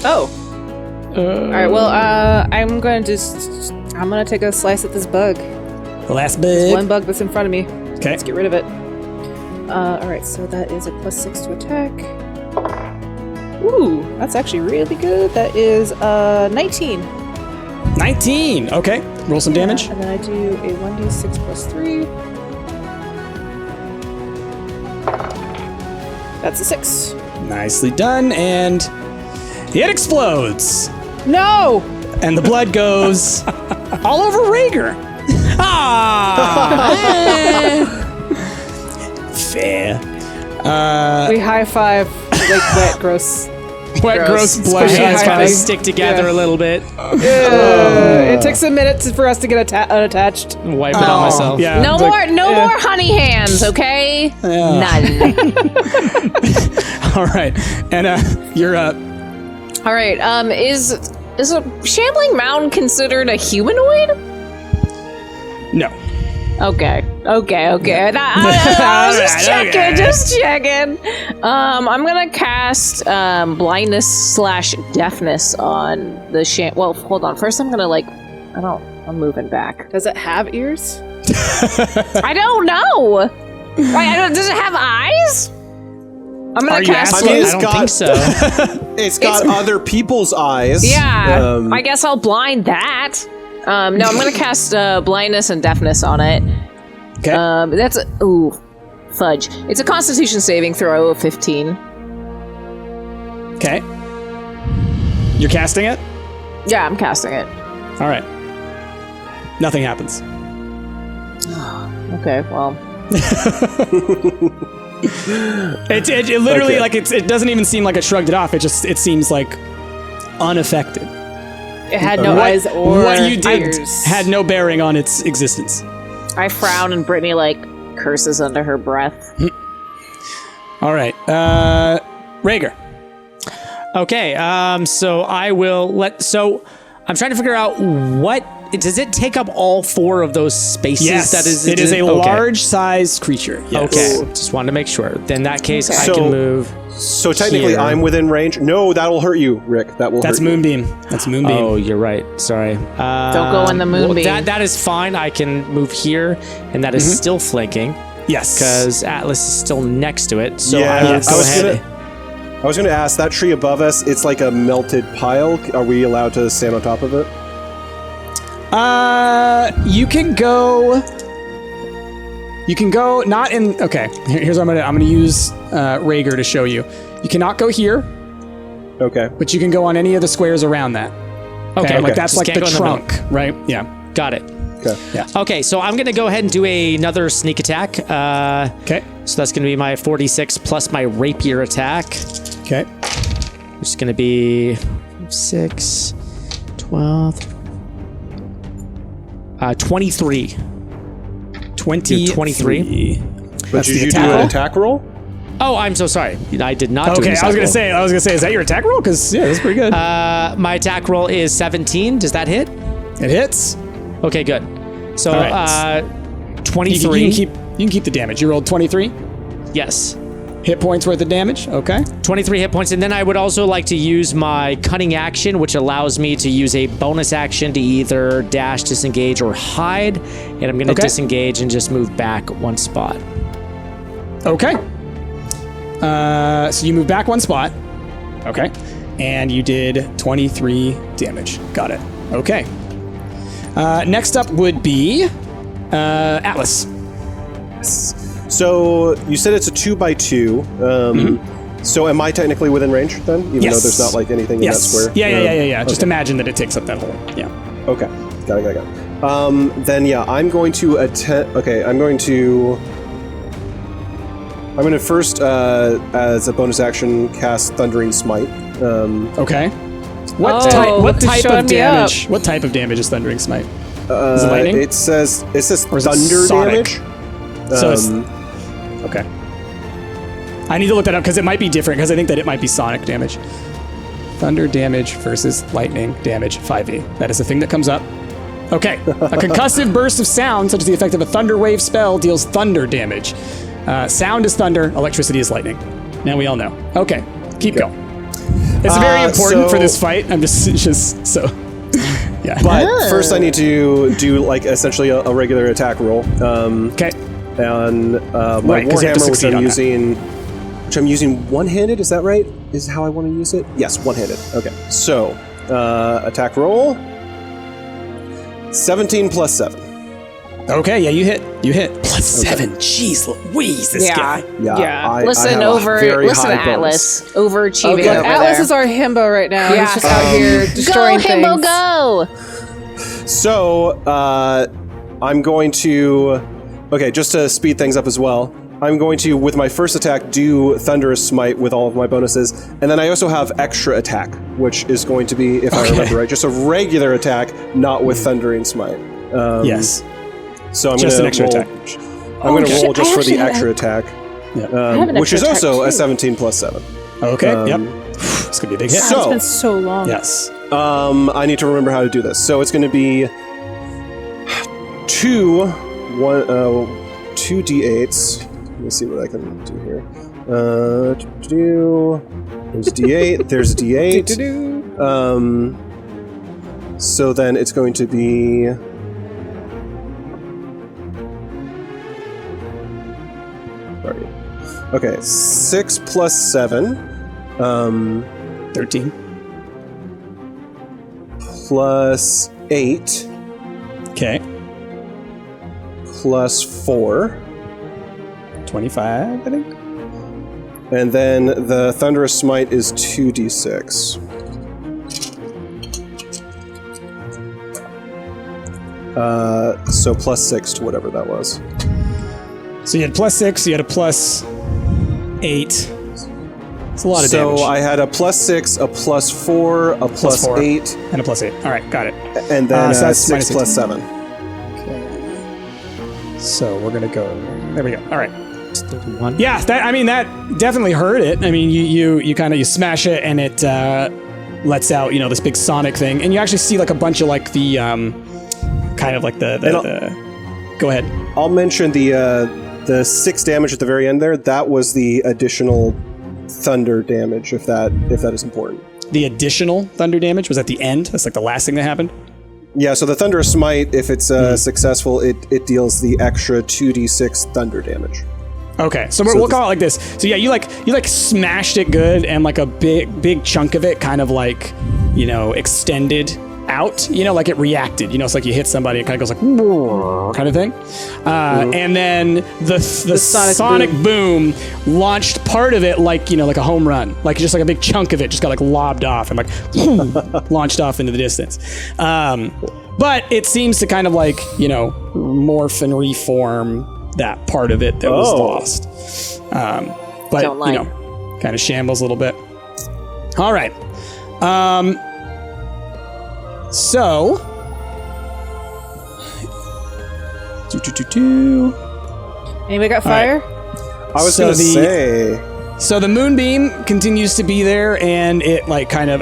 Oh. All right. Well, I'm going to take a slice at this bug. The last bug. One bug that's in front of me. Okay. Let's get rid of it. All right. So that is a +6 to attack. Ooh, that's actually really good. That is 19. 19. Okay. Roll some damage. And then I do a 1d6 +3. That's a 6. Nicely done. And it explodes. No! And the blood goes all over Rhaegar. Fair. We high five like wet, gross. Wet, gross blood. Squishy Guys high kinda five. Stick together a little bit. It takes a minute for us to get unattached. Wipe it on myself. Yeah. No like- more honey hands, okay? None. All right. And you're up. All right. Is a shambling mound considered a humanoid? No. Okay. I was just Alright, checking. okay. Just checking. I'm gonna cast blindness/deafness on the Well, hold on. First, I'm gonna I'm moving back. Does it have ears? I don't know. Does it have eyes? I'm gonna cast. I mean, I don't think so. It's got other people's eyes. Yeah, I guess I'll blind that. No, I'm gonna cast blindness and deafness on it. Okay. That's fudge. It's a Constitution saving throw of 15. Okay. You're casting it? Yeah, I'm casting it. All right. Nothing happens. Okay, well. It literally it doesn't even seem like it shrugged it off. It seems like unaffected. It had no eyes or what you did ears. had no bearing on its existence. I frown and Brittany curses under her breath. All right. Rhaegar. Okay, so I will so I'm trying to figure out does it take up all 4 of those spaces? Yes, it is a large-sized creature. Yes. Okay, just wanted to make sure. Then in that case, I So- can move. So technically, Here. I'm within range. No, that'll hurt you, Rick. That will That's hurt you. Moonbeam. That's Moonbeam. Oh, you're right. Sorry. Don't go in the moonbeam. That is fine. I can move here, and that is still flanking Yes. because Atlas is still next to it. So Yeah, I will yes. go ahead. I was going to ask, that tree above us, it's like a melted pile. Are we allowed to stand on top of it? You can go. You can go not in. Okay, here's what I'm gonna use Rhaegar to show you. You cannot go here, Okay. but you can go on any of the squares around that. Okay, like that's just like can't the go in the trunk, right? Yeah. Got it. Okay. Okay, so I'm gonna go ahead and do another sneak attack. Okay. So that's gonna be my 46 plus my rapier attack, Okay. which is gonna be 6, 12, 23. 23. But That's did the you do attack an roll? attack roll? Oh, I'm so sorry. I did not do Okay, an I was gonna attack say, is that your attack roll? Because yeah, that's pretty good. roll. My attack roll is 17. Does that hit? It hits. Okay, good. So, All right. 23. You can keep the damage. You rolled 23 Yes. hit points worth of damage. Okay. 23 hit points. And then I would also like to use my cunning action, which allows me to use a bonus action to either dash, disengage, or hide. And I'm going to Okay. disengage and just move back 1 spot. Okay. So you move back 1 spot. Okay. And you did 23 damage. Got it. Okay. Next up would be Atlas. So you said it's a 2x2. So am I technically within range then? Even though there's not like anything in that square? Yeah. Just Okay. imagine that it takes up that hole. Yeah. Okay. Got it. Then yeah, I'm going to Okay, I'm going to first, as a bonus action, cast Thundering Smite. Okay. What type showing of me damage? What type of damage is Thundering Smite? Is it lightning? It says Or is it thunder sonic? damage. So it's okay. I need to look that up because it might be different. Because I think that it might be sonic damage. Thunder damage versus lightning damage 5e. That is the thing that comes up. Okay. A concussive burst of sound, such as the effect of a thunder wave spell, deals thunder damage. Sound is thunder. Electricity is lightning. Now we all know. Okay. Keep going. It's very important for this fight. I'm just so. Yeah. But first, I need to do like essentially a regular attack roll. Okay. And my Right, 'cause you have to warhammer, succeed on that. which I'm using one-handed. Is that right? Is how I want to use it? Yes, one-handed. Okay. So attack roll. 17 plus 7. Okay. Yeah, you hit. You hit. Plus 7. Jeez Louise, this guy. Yeah. Listen, I have a very listen, high Atlas. bonus. Overachieving Look, over Atlas there. is our himbo right now. Yeah. He's just out here destroying Go, Himbo, things. go! So I'm going to. Okay, just to speed things up as well. I'm going to, with my first attack, do Thunderous Smite with all of my bonuses. And then I also have extra attack, which is going to be, if I remember right, just a regular attack, not with Thundering Smite. Yes. So I'm Just going an to extra roll. attack. I'm going to roll shit, just I for the actually extra attack, have an which is extra also attack, a too. 17 plus 7. Okay. Yep. It's gonna be a big hit. So- It's been so long. Yes. I need to remember how to do this. So it's going to be 2 d8s. Let me see what I can do here. There's d8. There's d8. So then it's going to be Okay, 6 plus 7. 13. Plus 8. Okay. Plus 4. 25, I think. And then the Thunderous Smite is 2d6. So plus 6 to whatever that was. So you had plus 6, you had a plus 8. It's a lot of damage. So I had a plus 6, a plus 4, a plus 4, 8. And a plus 8. All right, got it. And then so that's 6 plus 7. Okay. So we're going to go... There we go. All right. 31. Yeah, that definitely hurt it. I mean, you kind of smash it and it lets out, this big sonic thing. And you actually see like a bunch of like the... kind of like the Go ahead. I'll mention the 6 damage at the very end there. That was the additional thunder damage, if that is important. The additional thunder damage was at the end. That's like the last thing that happened. Yeah. So the Thunderous Smite, if it's successful, it deals the extra 2d6 thunder damage. Okay, so we'll call it like this. So yeah, you smashed it good, and like a big chunk of it kind of like extended out, like it reacted, it's like you hit somebody, it kind of goes like kind of thing, and then the sonic boom launched part of it like like a home run, like just like a big chunk of it just got like lobbed off and like launched off into the distance, but it seems to kind of like morph and reform that part of it that was lost, but kind of shambles a little bit. All right. So, Anybody got fire? Right. I was going to say. So the moonbeam continues to be there, and it like kind of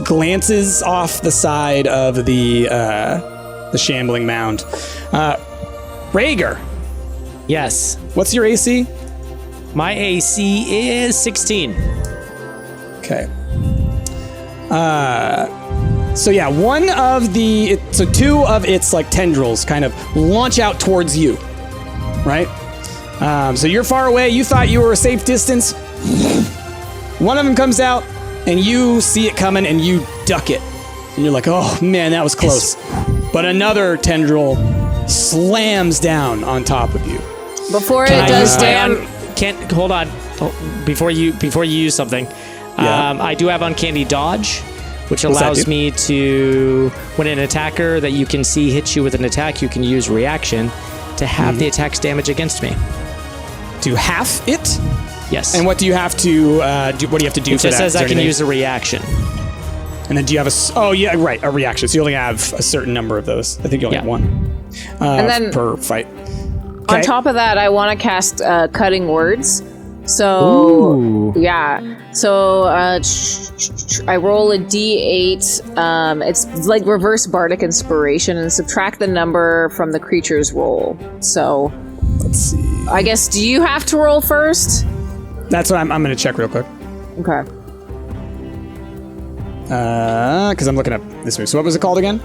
glances off the side of the shambling mound. Rhaegar. Yes. What's your AC? My AC is 16. Okay. So yeah, two of its like tendrils kind of launch out towards you, right? So you're far away. You thought you were a safe distance. One of them comes out, and you see it coming, and you duck it, and you're like, "Oh man, that was close." But another tendril slams down on top of you. Before it does damage. Hold on. Before you use something. Yeah. I do have Uncanny Dodge, which allows me to, when an attacker that you can see hits you with an attack, you can use reaction to have the attack's damage against me. To half it? Yes. And what do you have to do? What do you have to do it for that? It says I can use a reaction. And then do you have a reaction? So you only have a certain number of those. I think you only have one. And then per fight. Okay. On top of that, I want to cast Cutting Words. So So I roll a d8. It's like reverse bardic inspiration, and subtract the number from the creature's roll. So let's see. I guess, do you have to roll first? That's what I'm going to check real quick. Okay. Because I'm looking up this move. So what was it called again?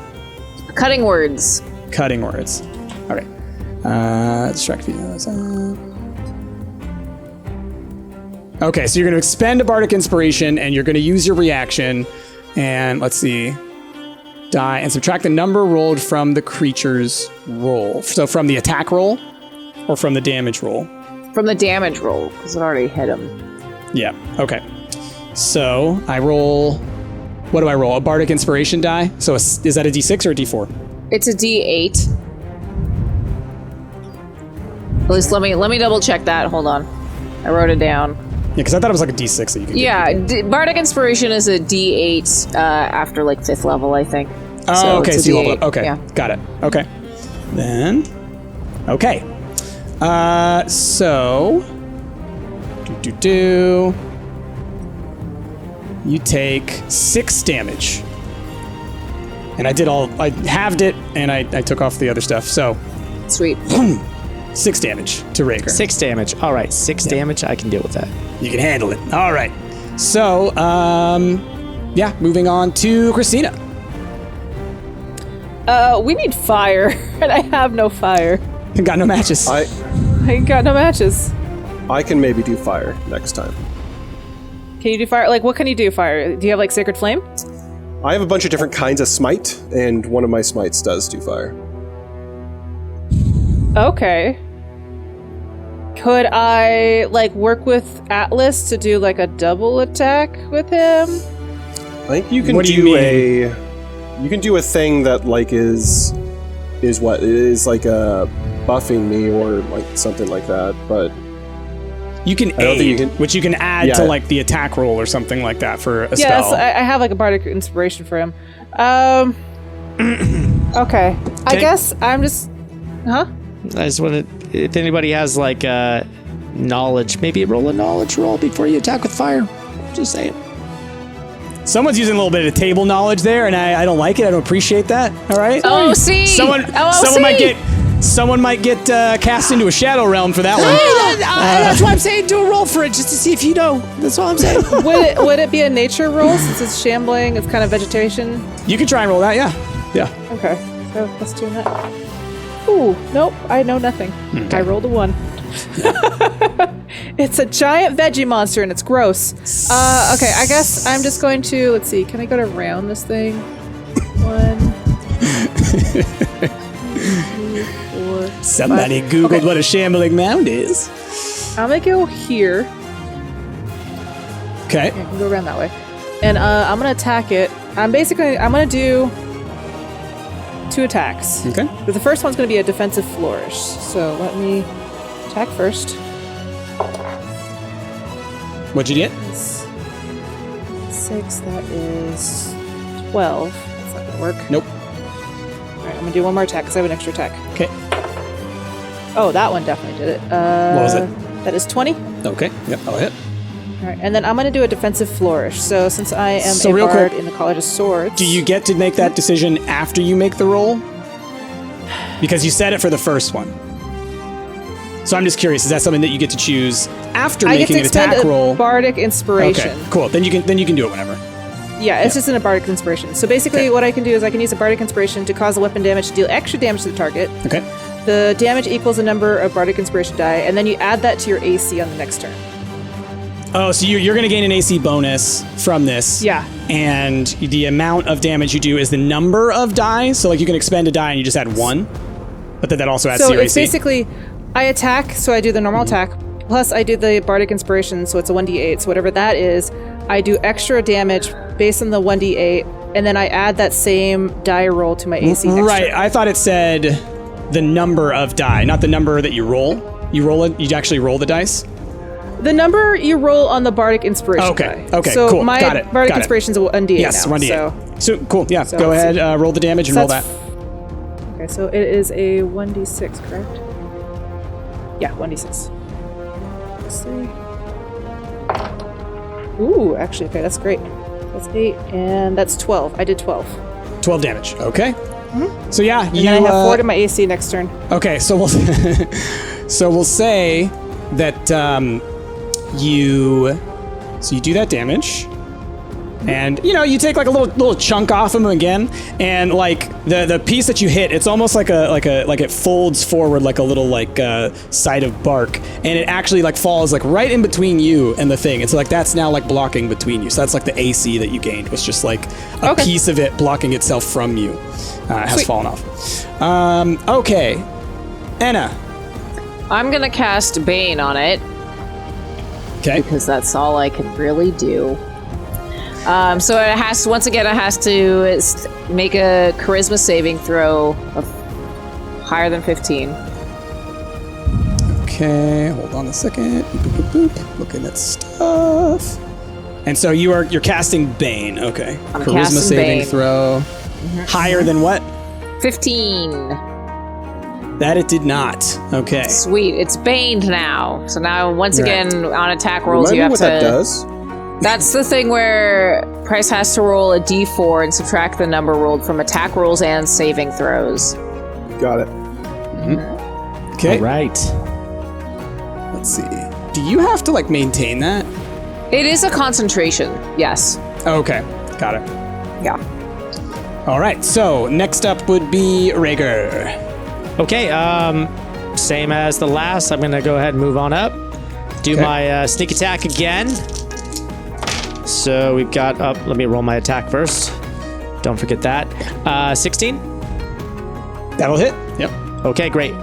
Cutting Words. Cutting Words. Okay. Distract you. Okay, so you're going to expend a bardic inspiration, and you're going to use your reaction, and let's see, die, and subtract the number rolled from the creature's roll. So from the attack roll, or from the damage roll? From the damage roll, because it already hit him. Yeah. Okay. So I roll. What do I roll? A bardic inspiration die. So is that a D6 or a D4? It's a D8. At least let me double check that. Hold on. I wrote it down. Yeah, because I thought it was like a D6 that you could get. Bardic Inspiration is a D8 after like 5th level, I think. Oh, so okay. So you level up. Okay. Yeah. Got it. Okay. Then. Okay. So. You take 6 damage. And I halved it, and I took off the other stuff, so. Sweet. 6 damage to Rhaegar. 6 damage. All right, 6 damage. I can deal with that. You can handle it. All right. So, moving on to Christina. We need fire, and I have no fire. I got no matches. I ain't got no matches. I can maybe do fire next time. Can you do fire? Like, what can you do fire? Do you have, like, Sacred Flame? I have a bunch of different kinds of smite, and one of my smites does do fire. Okay. Could I, like, work with Atlas to do, like, a double attack with him? I think you can What do do you you can do a thing that, like, is what? It is like buffing me or, like, something like that, but... You can I don't think aid, you can- which you can add to like the attack roll or something like that for a Yeah, spell. I have, like, a bardic inspiration for him. Okay. I guess I'm just... Huh? I just want to, if anybody has like knowledge, maybe roll a knowledge roll before you attack with fire. Just saying. Someone's using a little bit of table knowledge there, and I don't like it. I don't appreciate that. All right. OC! Someone might get cast into a shadow realm for that one. That's why I'm saying do a roll for it, just to see if you know. That's all I'm saying. Would it be a nature roll since it's shambling? It's kind of vegetation. You can try and roll that. Yeah. Okay, so let's do that. Ooh, nope, I know nothing. I rolled a 1. It's a giant veggie monster and it's gross. Okay, I guess I'm just going to, let's see, can I go to round this thing? 1, 2, 3, 4. Somebody 5. Googled Okay. what a shambling mound is. I'm gonna go here. Okay. I can go around that way. And I'm gonna attack it. I'm gonna do 2 attacks. Okay. But the first one's gonna be a defensive flourish. So let me attack first. What'd you get? 6, that is 12. That's not gonna work. Nope. Alright, I'm gonna do one more attack because I have an extra attack. Okay. Oh, that one definitely did it. What was it? That is 20. Okay. Yep. I'll hit. Alright, and then I'm gonna do a defensive flourish. So since I am So a real bard quick, in the College of Swords. Do you get to make that decision after you make the roll? Because you said it for the first one. So I'm just curious, is that something that you get to choose after I get to making an expend attack a roll? bardic inspiration. Okay, cool. Then you can do it whenever. Yeah, it's just in a bardic inspiration. So basically what I can do is I can use a bardic inspiration to cause the weapon damage to deal extra damage to the target. Okay. The damage equals the number of bardic inspiration die, and then you add that to your AC on the next turn. Oh, so you're going to gain an AC bonus from this. Yeah. And the amount of damage you do is the number of die. So like you can expend a die and you just add 1. But then that also adds So to your it's AC. basically, I attack, so I do the normal attack, plus I do the bardic inspiration, so it's a 1d8. So whatever that is, I do extra damage based on the 1d8, and then I add that same die roll to my AC next Right. turn. I thought it said the number of die, not the number that you roll. You roll it. You actually roll the dice. The number you roll on the bardic inspiration Okay. die. Okay. So Cool. my Got it. bardic Got it. inspiration is a 1d8 Yes. now. 1d8. So, So cool. Yeah. So Go let's ahead. see. Roll the damage and So roll that. okay, so it is a 1d6, correct? Yeah, 1d6. Let's see. Ooh, actually, okay, that's great. That's 8, and that's 12. I did 12. 12 damage. Okay. So yeah, And then I have 4 to my AC next turn. Okay, so we'll so we'll say that you do that damage, and you take like a little chunk off him again, and like the piece that you hit, it's almost like it folds forward like a little side of bark, and it actually like falls like right in between you and the thing. It's like that's now like blocking between you. So that's like the AC that you gained was just like a Okay. piece of it blocking itself from you. Has Sweet. fallen off. Okay, Anna. I'm gonna cast Bane on it Okay. because that's all I can really do. So it has to, once again, it has to make a charisma saving throw of higher than 15. Okay, hold on a second. Boop, boop, boop, boop. Looking at stuff. And so you're casting Bane. Okay. I'm Charisma casting saving Bane. throw. Higher than what? 15. That it did not. Okay. Sweet. It's Baned now. So now, once Right. again, on attack rolls, Remind you me have what to. that does. That's the thing where Price has to roll a d4 and subtract the number rolled from attack rolls and saving throws. Got it. Okay. All right. Let's see. Do you have to like maintain that? It is a concentration, yes. Okay. Got it. Yeah. All right. So next up would be Rhaegar. Okay, same as the last. I'm gonna go ahead and move on up do my sneak attack again. So we've got up. Let me roll my attack first. Don't forget that. 16. That'll hit. Yep. Okay, great.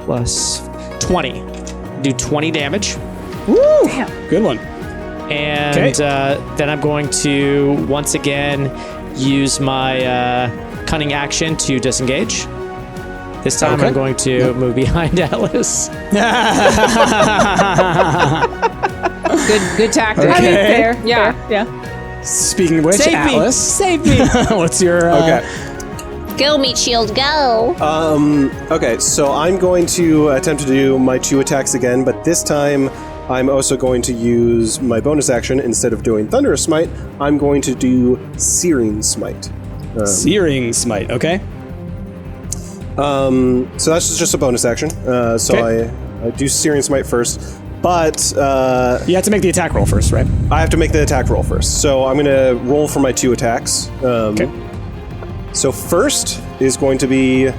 Plus 20. Do 20 damage. Woo! Damn. Good one. And then I'm going to once again use my cunning action to disengage. This time I'm going to move behind Atlas. Good tactic. I mean, fair. Yeah. Yeah. Speaking of which, Save Atlas, me! Save me! what's your... Go, meat shield, go! Okay, so I'm going to attempt to do my 2 attacks again, but this time I'm also going to use my bonus action. Instead of doing Thunderous Smite, I'm going to do Searing Smite. Searing Smite, okay. So that's just a bonus action. I do Searing Smite first, but... you have to make the attack roll first, right? I have to make the attack roll first. So I'm going to roll for my 2 attacks. Okay. So first is going to be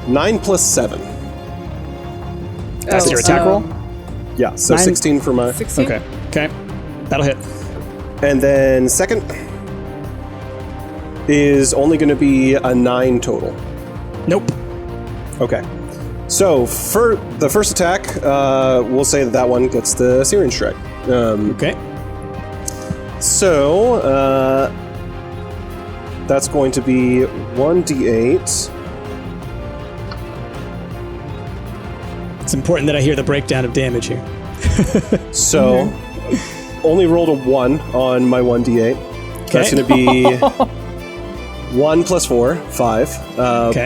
9 plus 7. That's your attack roll? Yeah, so 9. 16 for my... 16? Okay. That'll hit. And then second is only going to be a 9 total. Nope. Okay. So for the first attack, we'll say that one gets the Searing Strike. Okay. So that's going to be 1d8. It's important that I hear the breakdown of damage here. So only rolled a 1 on my 1d8. That's going to be 1 plus 4, 5.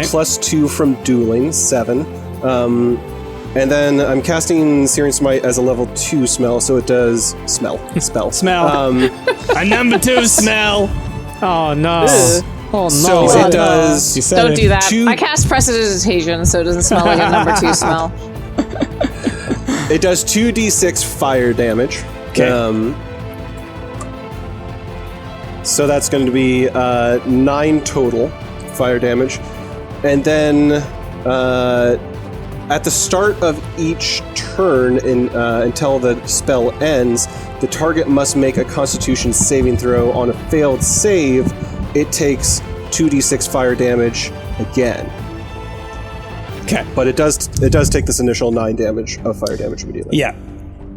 Plus 2 from dueling, 7. And then I'm casting Searing Smite as a level 2 smell, so it does spell. Smell. A number 2 smell. Oh, no. Oh, no. So it does... Don't do that. 2 I cast Prestidigitation, so it doesn't smell like a number 2 smell. It does 2d6 fire damage. Okay. So that's going to be 9 total fire damage. And then at the start of each turn until the spell ends, the target must make a Constitution saving throw. On a failed save, it takes 2d6 fire damage again. Okay. But it does take this initial 9 damage of fire damage immediately. Yeah.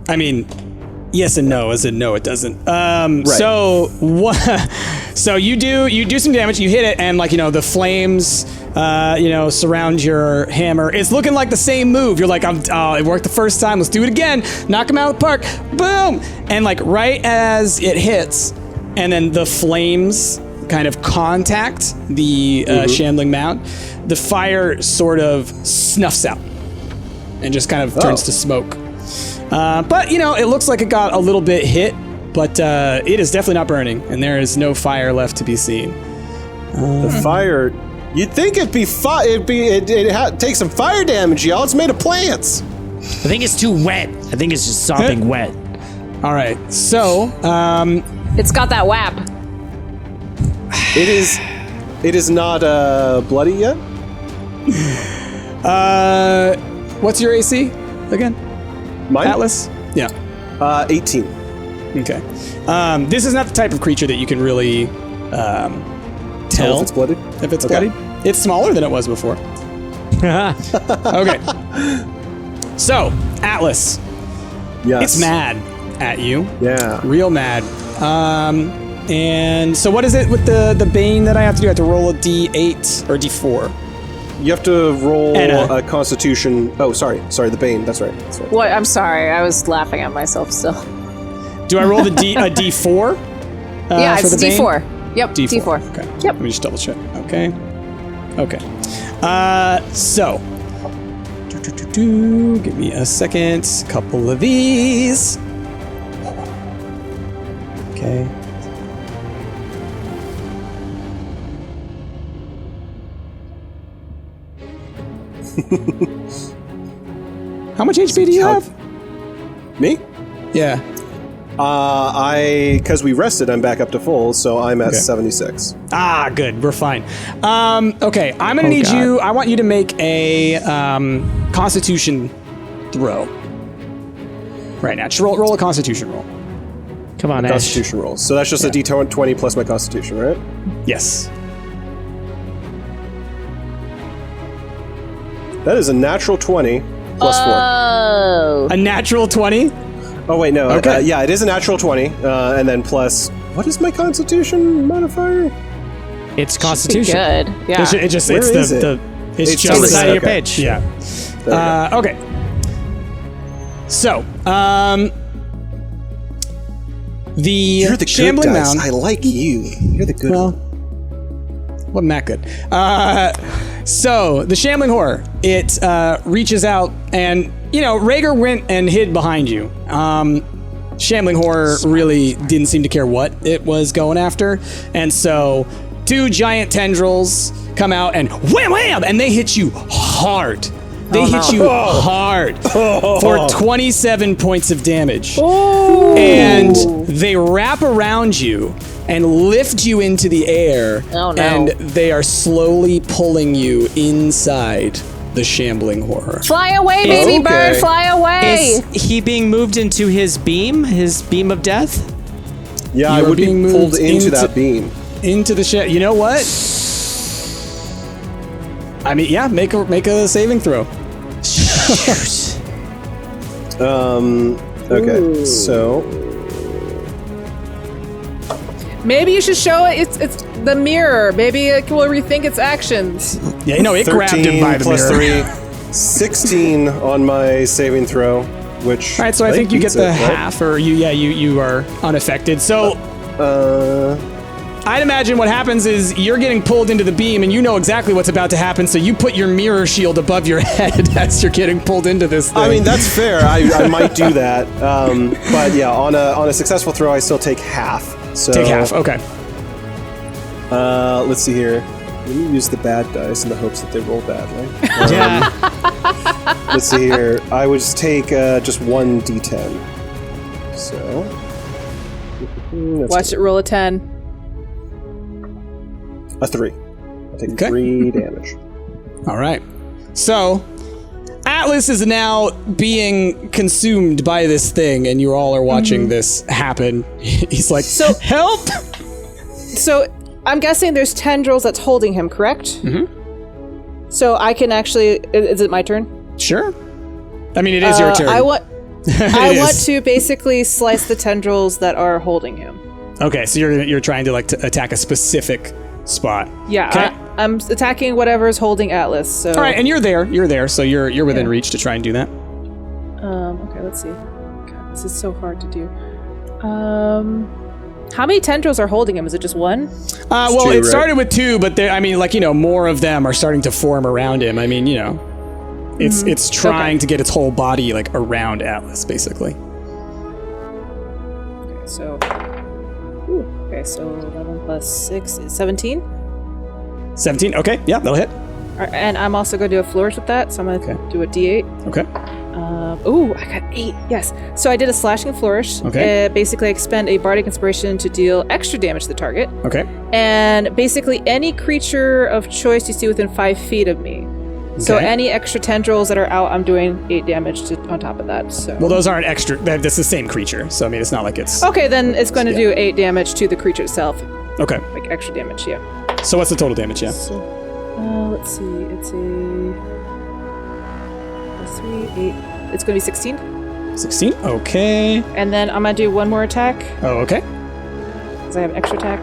I mean, yes and no, as in no, it doesn't. Right. So what? So you do some damage. You hit it, and the flames, surround your hammer. It's looking like the same move. You're like, it worked the first time. Let's do it again. Knock him out of the park. Boom! And right as it hits, and then the flames kind of contact the shambling mount, the fire sort of snuffs out and just kind of turns to smoke. But it looks like it got a little bit hit, but it is definitely not burning, and there is no fire left to be seen. The fire, you'd think it'd take some fire damage, y'all. It's made of plants. I think it's too wet. I think it's just sopping wet. All right, so It's got that whap. It is not bloody yet. what's your AC again? Mine? Atlas? Yeah. 18. Okay. This is not the type of creature that you can really tell if it's blooded. If it's bloodied. It's smaller than it was before. Okay. So, Atlas. Yes. It's mad at you. Yeah. Real mad. And so what is it with the Bane that I have to do? I have to roll a D8 or D4? You have to roll Anna. a Constitution. Oh, sorry, the Bane. That's right. What? I'm sorry. I was laughing at myself still. Do I roll a D4? Yeah, for it's the Bane? D4. Yep, D4. Okay. Yep. Let me just double check. Okay. So. Give me a second. Couple of these. Okay. How much HP do you have? Me? Yeah. Because we rested, I'm back up to full, so I'm at 76. Ah, good. We're fine. Okay, I'm gonna need you. I want you to make a Constitution throw. Right now, just roll a Constitution roll. Come on, Ash. Constitution roll. So that's just a D20 plus my Constitution, right? Yes. That is a natural 20 plus 4. Oh. A natural 20. Oh, wait, no. Okay. Yeah, it is a natural 20. And then plus... What is my Constitution modifier? It's Constitution. Good. Yeah. It just Where it's is the, it? the it's It's just On the Okay. side of your Okay. page. yeah. There we go. Okay. So, the You're the good shambling guys. mound. I like you. You're the good Well, one. wasn't that good. So the shambling horror, it reaches out, and Rhaegar went and hid behind you. Shambling horror really didn't seem to care what it was going after, and so 2 giant tendrils come out and wham wham, and they hit you hard. They hit you hard for 27 points of damage. And they wrap around you and lift you into the air. Oh, no. And they are slowly pulling you inside the shambling horror. Fly away, baby Okay. bird, fly away. Is he being moved into his beam of death? Yeah, I You are would be being pulled moved into that beam. Into the You know what? I mean, yeah, make a saving throw. Okay, so... Maybe you should show it. It's the mirror. Maybe it will rethink its actions. Yeah, it grabbed him 13 by the plus mirror. 3, 16 on my saving throw, which... All right, so I think you get beats the it, right? half, or you are unaffected. So I'd imagine what happens is you're getting pulled into the beam, and you know exactly what's about to happen. So you put your mirror shield above your head as you're getting pulled into this thing. I mean, that's fair. I might do that. But yeah, on a successful throw, I still take half. So take half. Okay. Let's see here. Let me use the bad dice in the hopes that they roll badly. Yeah. Let's see here. I would just take just 1 d10. So Watch it roll a 10. a 3. I take Okay. 3 damage. All right. So Atlas is now being consumed by this thing, and you all are watching this happen. He's like, So- help! So I'm guessing there's tendrils that's holding him, correct? Mm-hmm. So I can actually. Is it my turn? Sure. I mean, it is your turn. I want It want is. to basically slice the tendrils that are holding him. Okay, so you're trying to to attack a specific spot. Yeah, Okay. I'm attacking whatever is holding Atlas. So All right, and you're there, so you're within reach to try and do that. okay, let's see. God, this is so hard to do. How many tendrils are holding him? Is it just one? Well, 2, it right? started with 2, but more of them are starting to form around him. I mean, it's trying to get its whole body around Atlas, basically. Okay, so. Okay, so 11 plus 6 is 17. 17. Okay, yeah, that'll hit. All right, and I'm also going to do a flourish with that, so I'm going to do a D8. Okay. I got 8. Yes. So I did a slashing flourish. Okay. Basically, expend a bardic inspiration to deal extra damage to the target. Okay. And basically, any creature of choice you see within 5 feet of me. So Okay. any extra tendrils that are out, I'm doing 8 damage on top of that. So. Well, those aren't extra. That's the same creature, so I mean, it's not like it's. Okay, then it's going to do 8 damage to the creature itself, Okay. like extra damage. Yeah. So what's the total damage? Yeah. So, let's see. It's a plus 3, 8. It's going to be 16. 16. Okay. And then I'm going to do one more attack Oh, okay. because I have extra attack.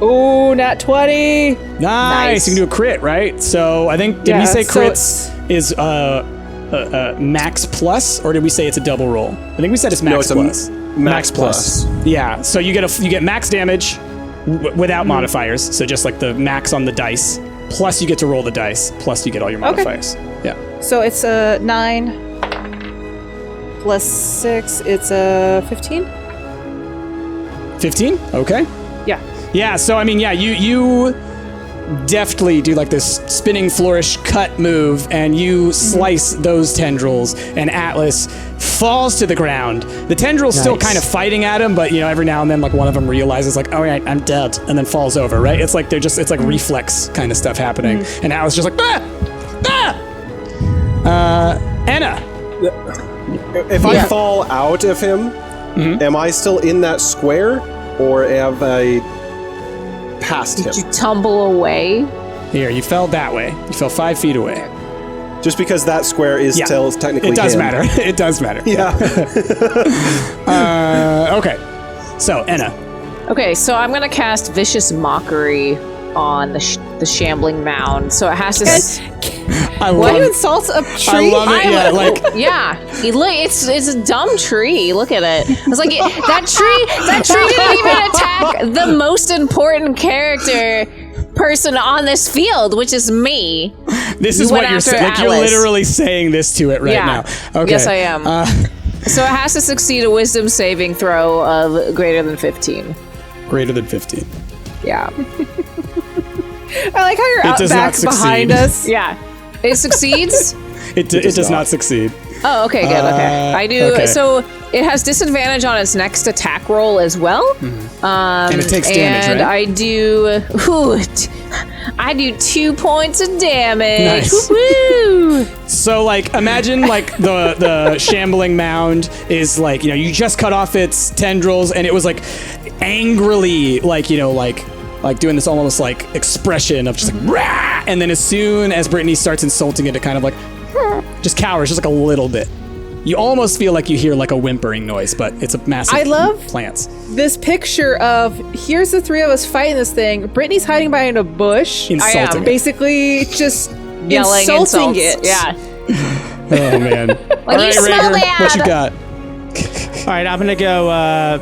Oh, nat 20. Nice. You can do a crit, right? So I think did we Yeah, say so crits is max plus, or did we say it's a double roll? I think we said it's max No, it's a plus. max plus. Yeah. So you get max damage without modifiers. So just like the max on the dice. Plus you get to roll the dice. Plus you get all your modifiers. Yeah. So it's a 9 plus 6. It's a 15. 15. Okay. Yeah. Yeah, so I mean, yeah, you deftly do like this spinning flourish cut move, and you slice those tendrils, and Atlas falls to the ground. The tendril's still kind of fighting at him, but every now and then like one of them realizes like, all right, I'm dead, and then falls over, right? It's like it's like reflex kind of stuff happening. And Atlas just like, Anna. If I fall out of him, am I still in that square, or have I passed him? Did you tumble away? Here, you fell that way. You fell 5 feet away. Just because that square is still technically it does him. matter. It does matter. Yeah. Okay. So, Anna. Okay, so I'm gonna cast Vicious Mockery on the shambling mound. So it has to. Why do you insult a tree? I love it. Yeah, it's a dumb tree. Look at it. It's like that tree didn't even attack the most important person on this field, which is me. This is what you're saying. Like, you're literally saying this to it right now. Okay. Yes, I am. So it has to succeed a wisdom saving throw of greater than 15. Greater than 15. Yeah. I like how you're out back behind us. Yeah. It succeeds? It does not succeed. Oh, okay, good. Okay. I do. Okay. So it has disadvantage on its next attack roll as well. And it takes damage, and right? I do 2 points of damage. Nice. Woo! So, like, imagine, like, the shambling mound is, like, you just cut off its tendrils, and it was, like, angrily, like, like doing this almost, like, expression of just, like, rah! And then as soon as Brittany starts insulting it, it kind of, like, just cowers, just, like, a little bit. You almost feel like you hear, like, a whimpering noise, but it's a massive plants. This picture of, here's the three of us fighting this thing. Brittany's hiding behind a bush. Insulting. Basically just Yelling insulting insults. it. Yeah. Oh, man. Like, you smell bad. What you got? All right, I'm going to go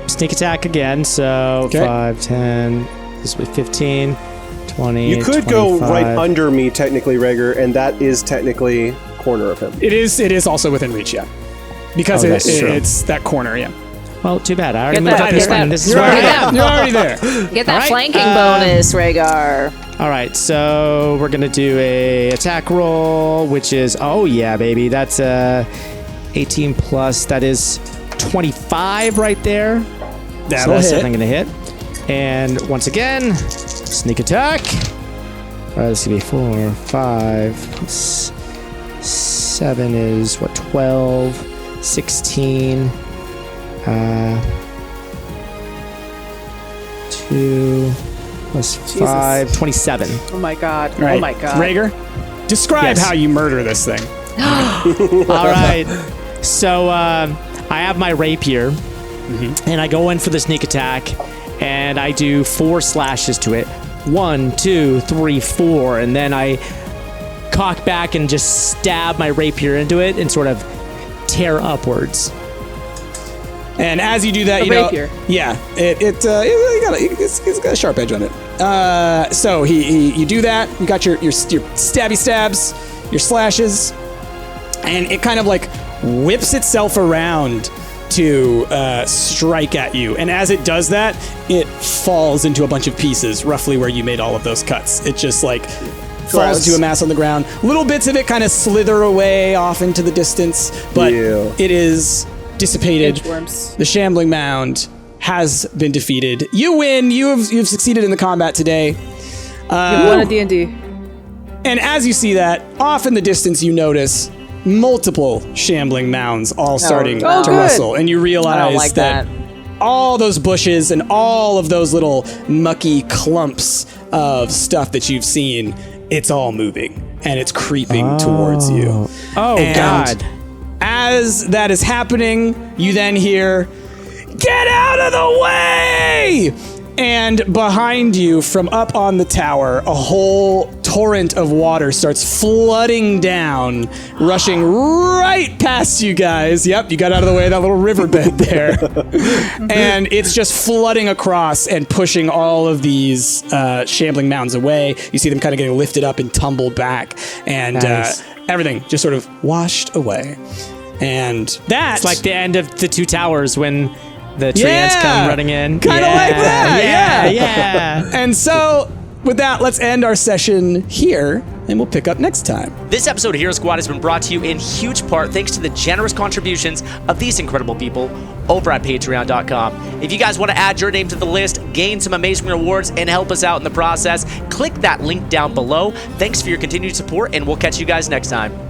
sneak attack again. So 5, 10, this will be 15, 20, You could 25. go right under me, technically, Rager, and that is technically corner of him. It is also within reach, yeah. Because it's that corner, yeah. Well, too bad. I already Get moved that- up this get that- one. This is You're where I already, am. you're already there. Get that All right, flanking bonus, Rhaegar. All right, so we're going to do a attack roll, which is, oh yeah, baby. That's 18 plus. That is 25 right there. That'll so that's hit. definitely going to hit. And once again, sneak attack. All right, this is going to be 4, 5, 7 is, 12, 16, 2 plus 5, 27. Oh my god. Right. Oh my god. Rager, describe Yes. how you murder this thing. All right. So I have my rapier, and I go in for the sneak attack, and I do 4 slashes to it. 1, 2, 3, 4, and then I cock back and just stab my rapier into it and sort of tear upwards. And as you do that, rapier. it's got a sharp edge on it. So you do that. You got your stabby stabs, your slashes, and it kind of like whips itself around to strike at you. And as it does that, it falls into a bunch of pieces, roughly where you made all of those cuts. It just like falls to a mass on the ground. Little bits of it kind of slither away off into the distance, but it is dissipated. Inchworms. The shambling mound has been defeated. You win. You've succeeded in the combat today. You won a D&D. And as you see that, off in the distance, you notice multiple shambling mounds all starting Oh, to good. rustle, and you I realize don't like that. all those bushes and all of those little mucky clumps of stuff that you've seen, it's all moving and it's creeping towards you. Oh, And God. As that is happening, you then hear, "Get out of the way!" And behind you, from up on the tower, a whole torrent of water starts flooding down, rushing right past you guys. Yep, you got out of the way of that little riverbed there. And it's just flooding across and pushing all of these shambling mounds away. You see them kind of getting lifted up and tumbled back. And Nice. everything just sort of washed away. And that's It's like the end of the Two Towers when the tree ants come running in. Kind of like that, yeah. And so with that, let's end our session here, and we'll pick up next time. This episode of Hero Squad has been brought to you in huge part thanks to the generous contributions of these incredible people over at patreon.com. If you guys want to add your name to the list, gain some amazing rewards, and help us out in the process, click that link down below. Thanks for your continued support, and we'll catch you guys next time.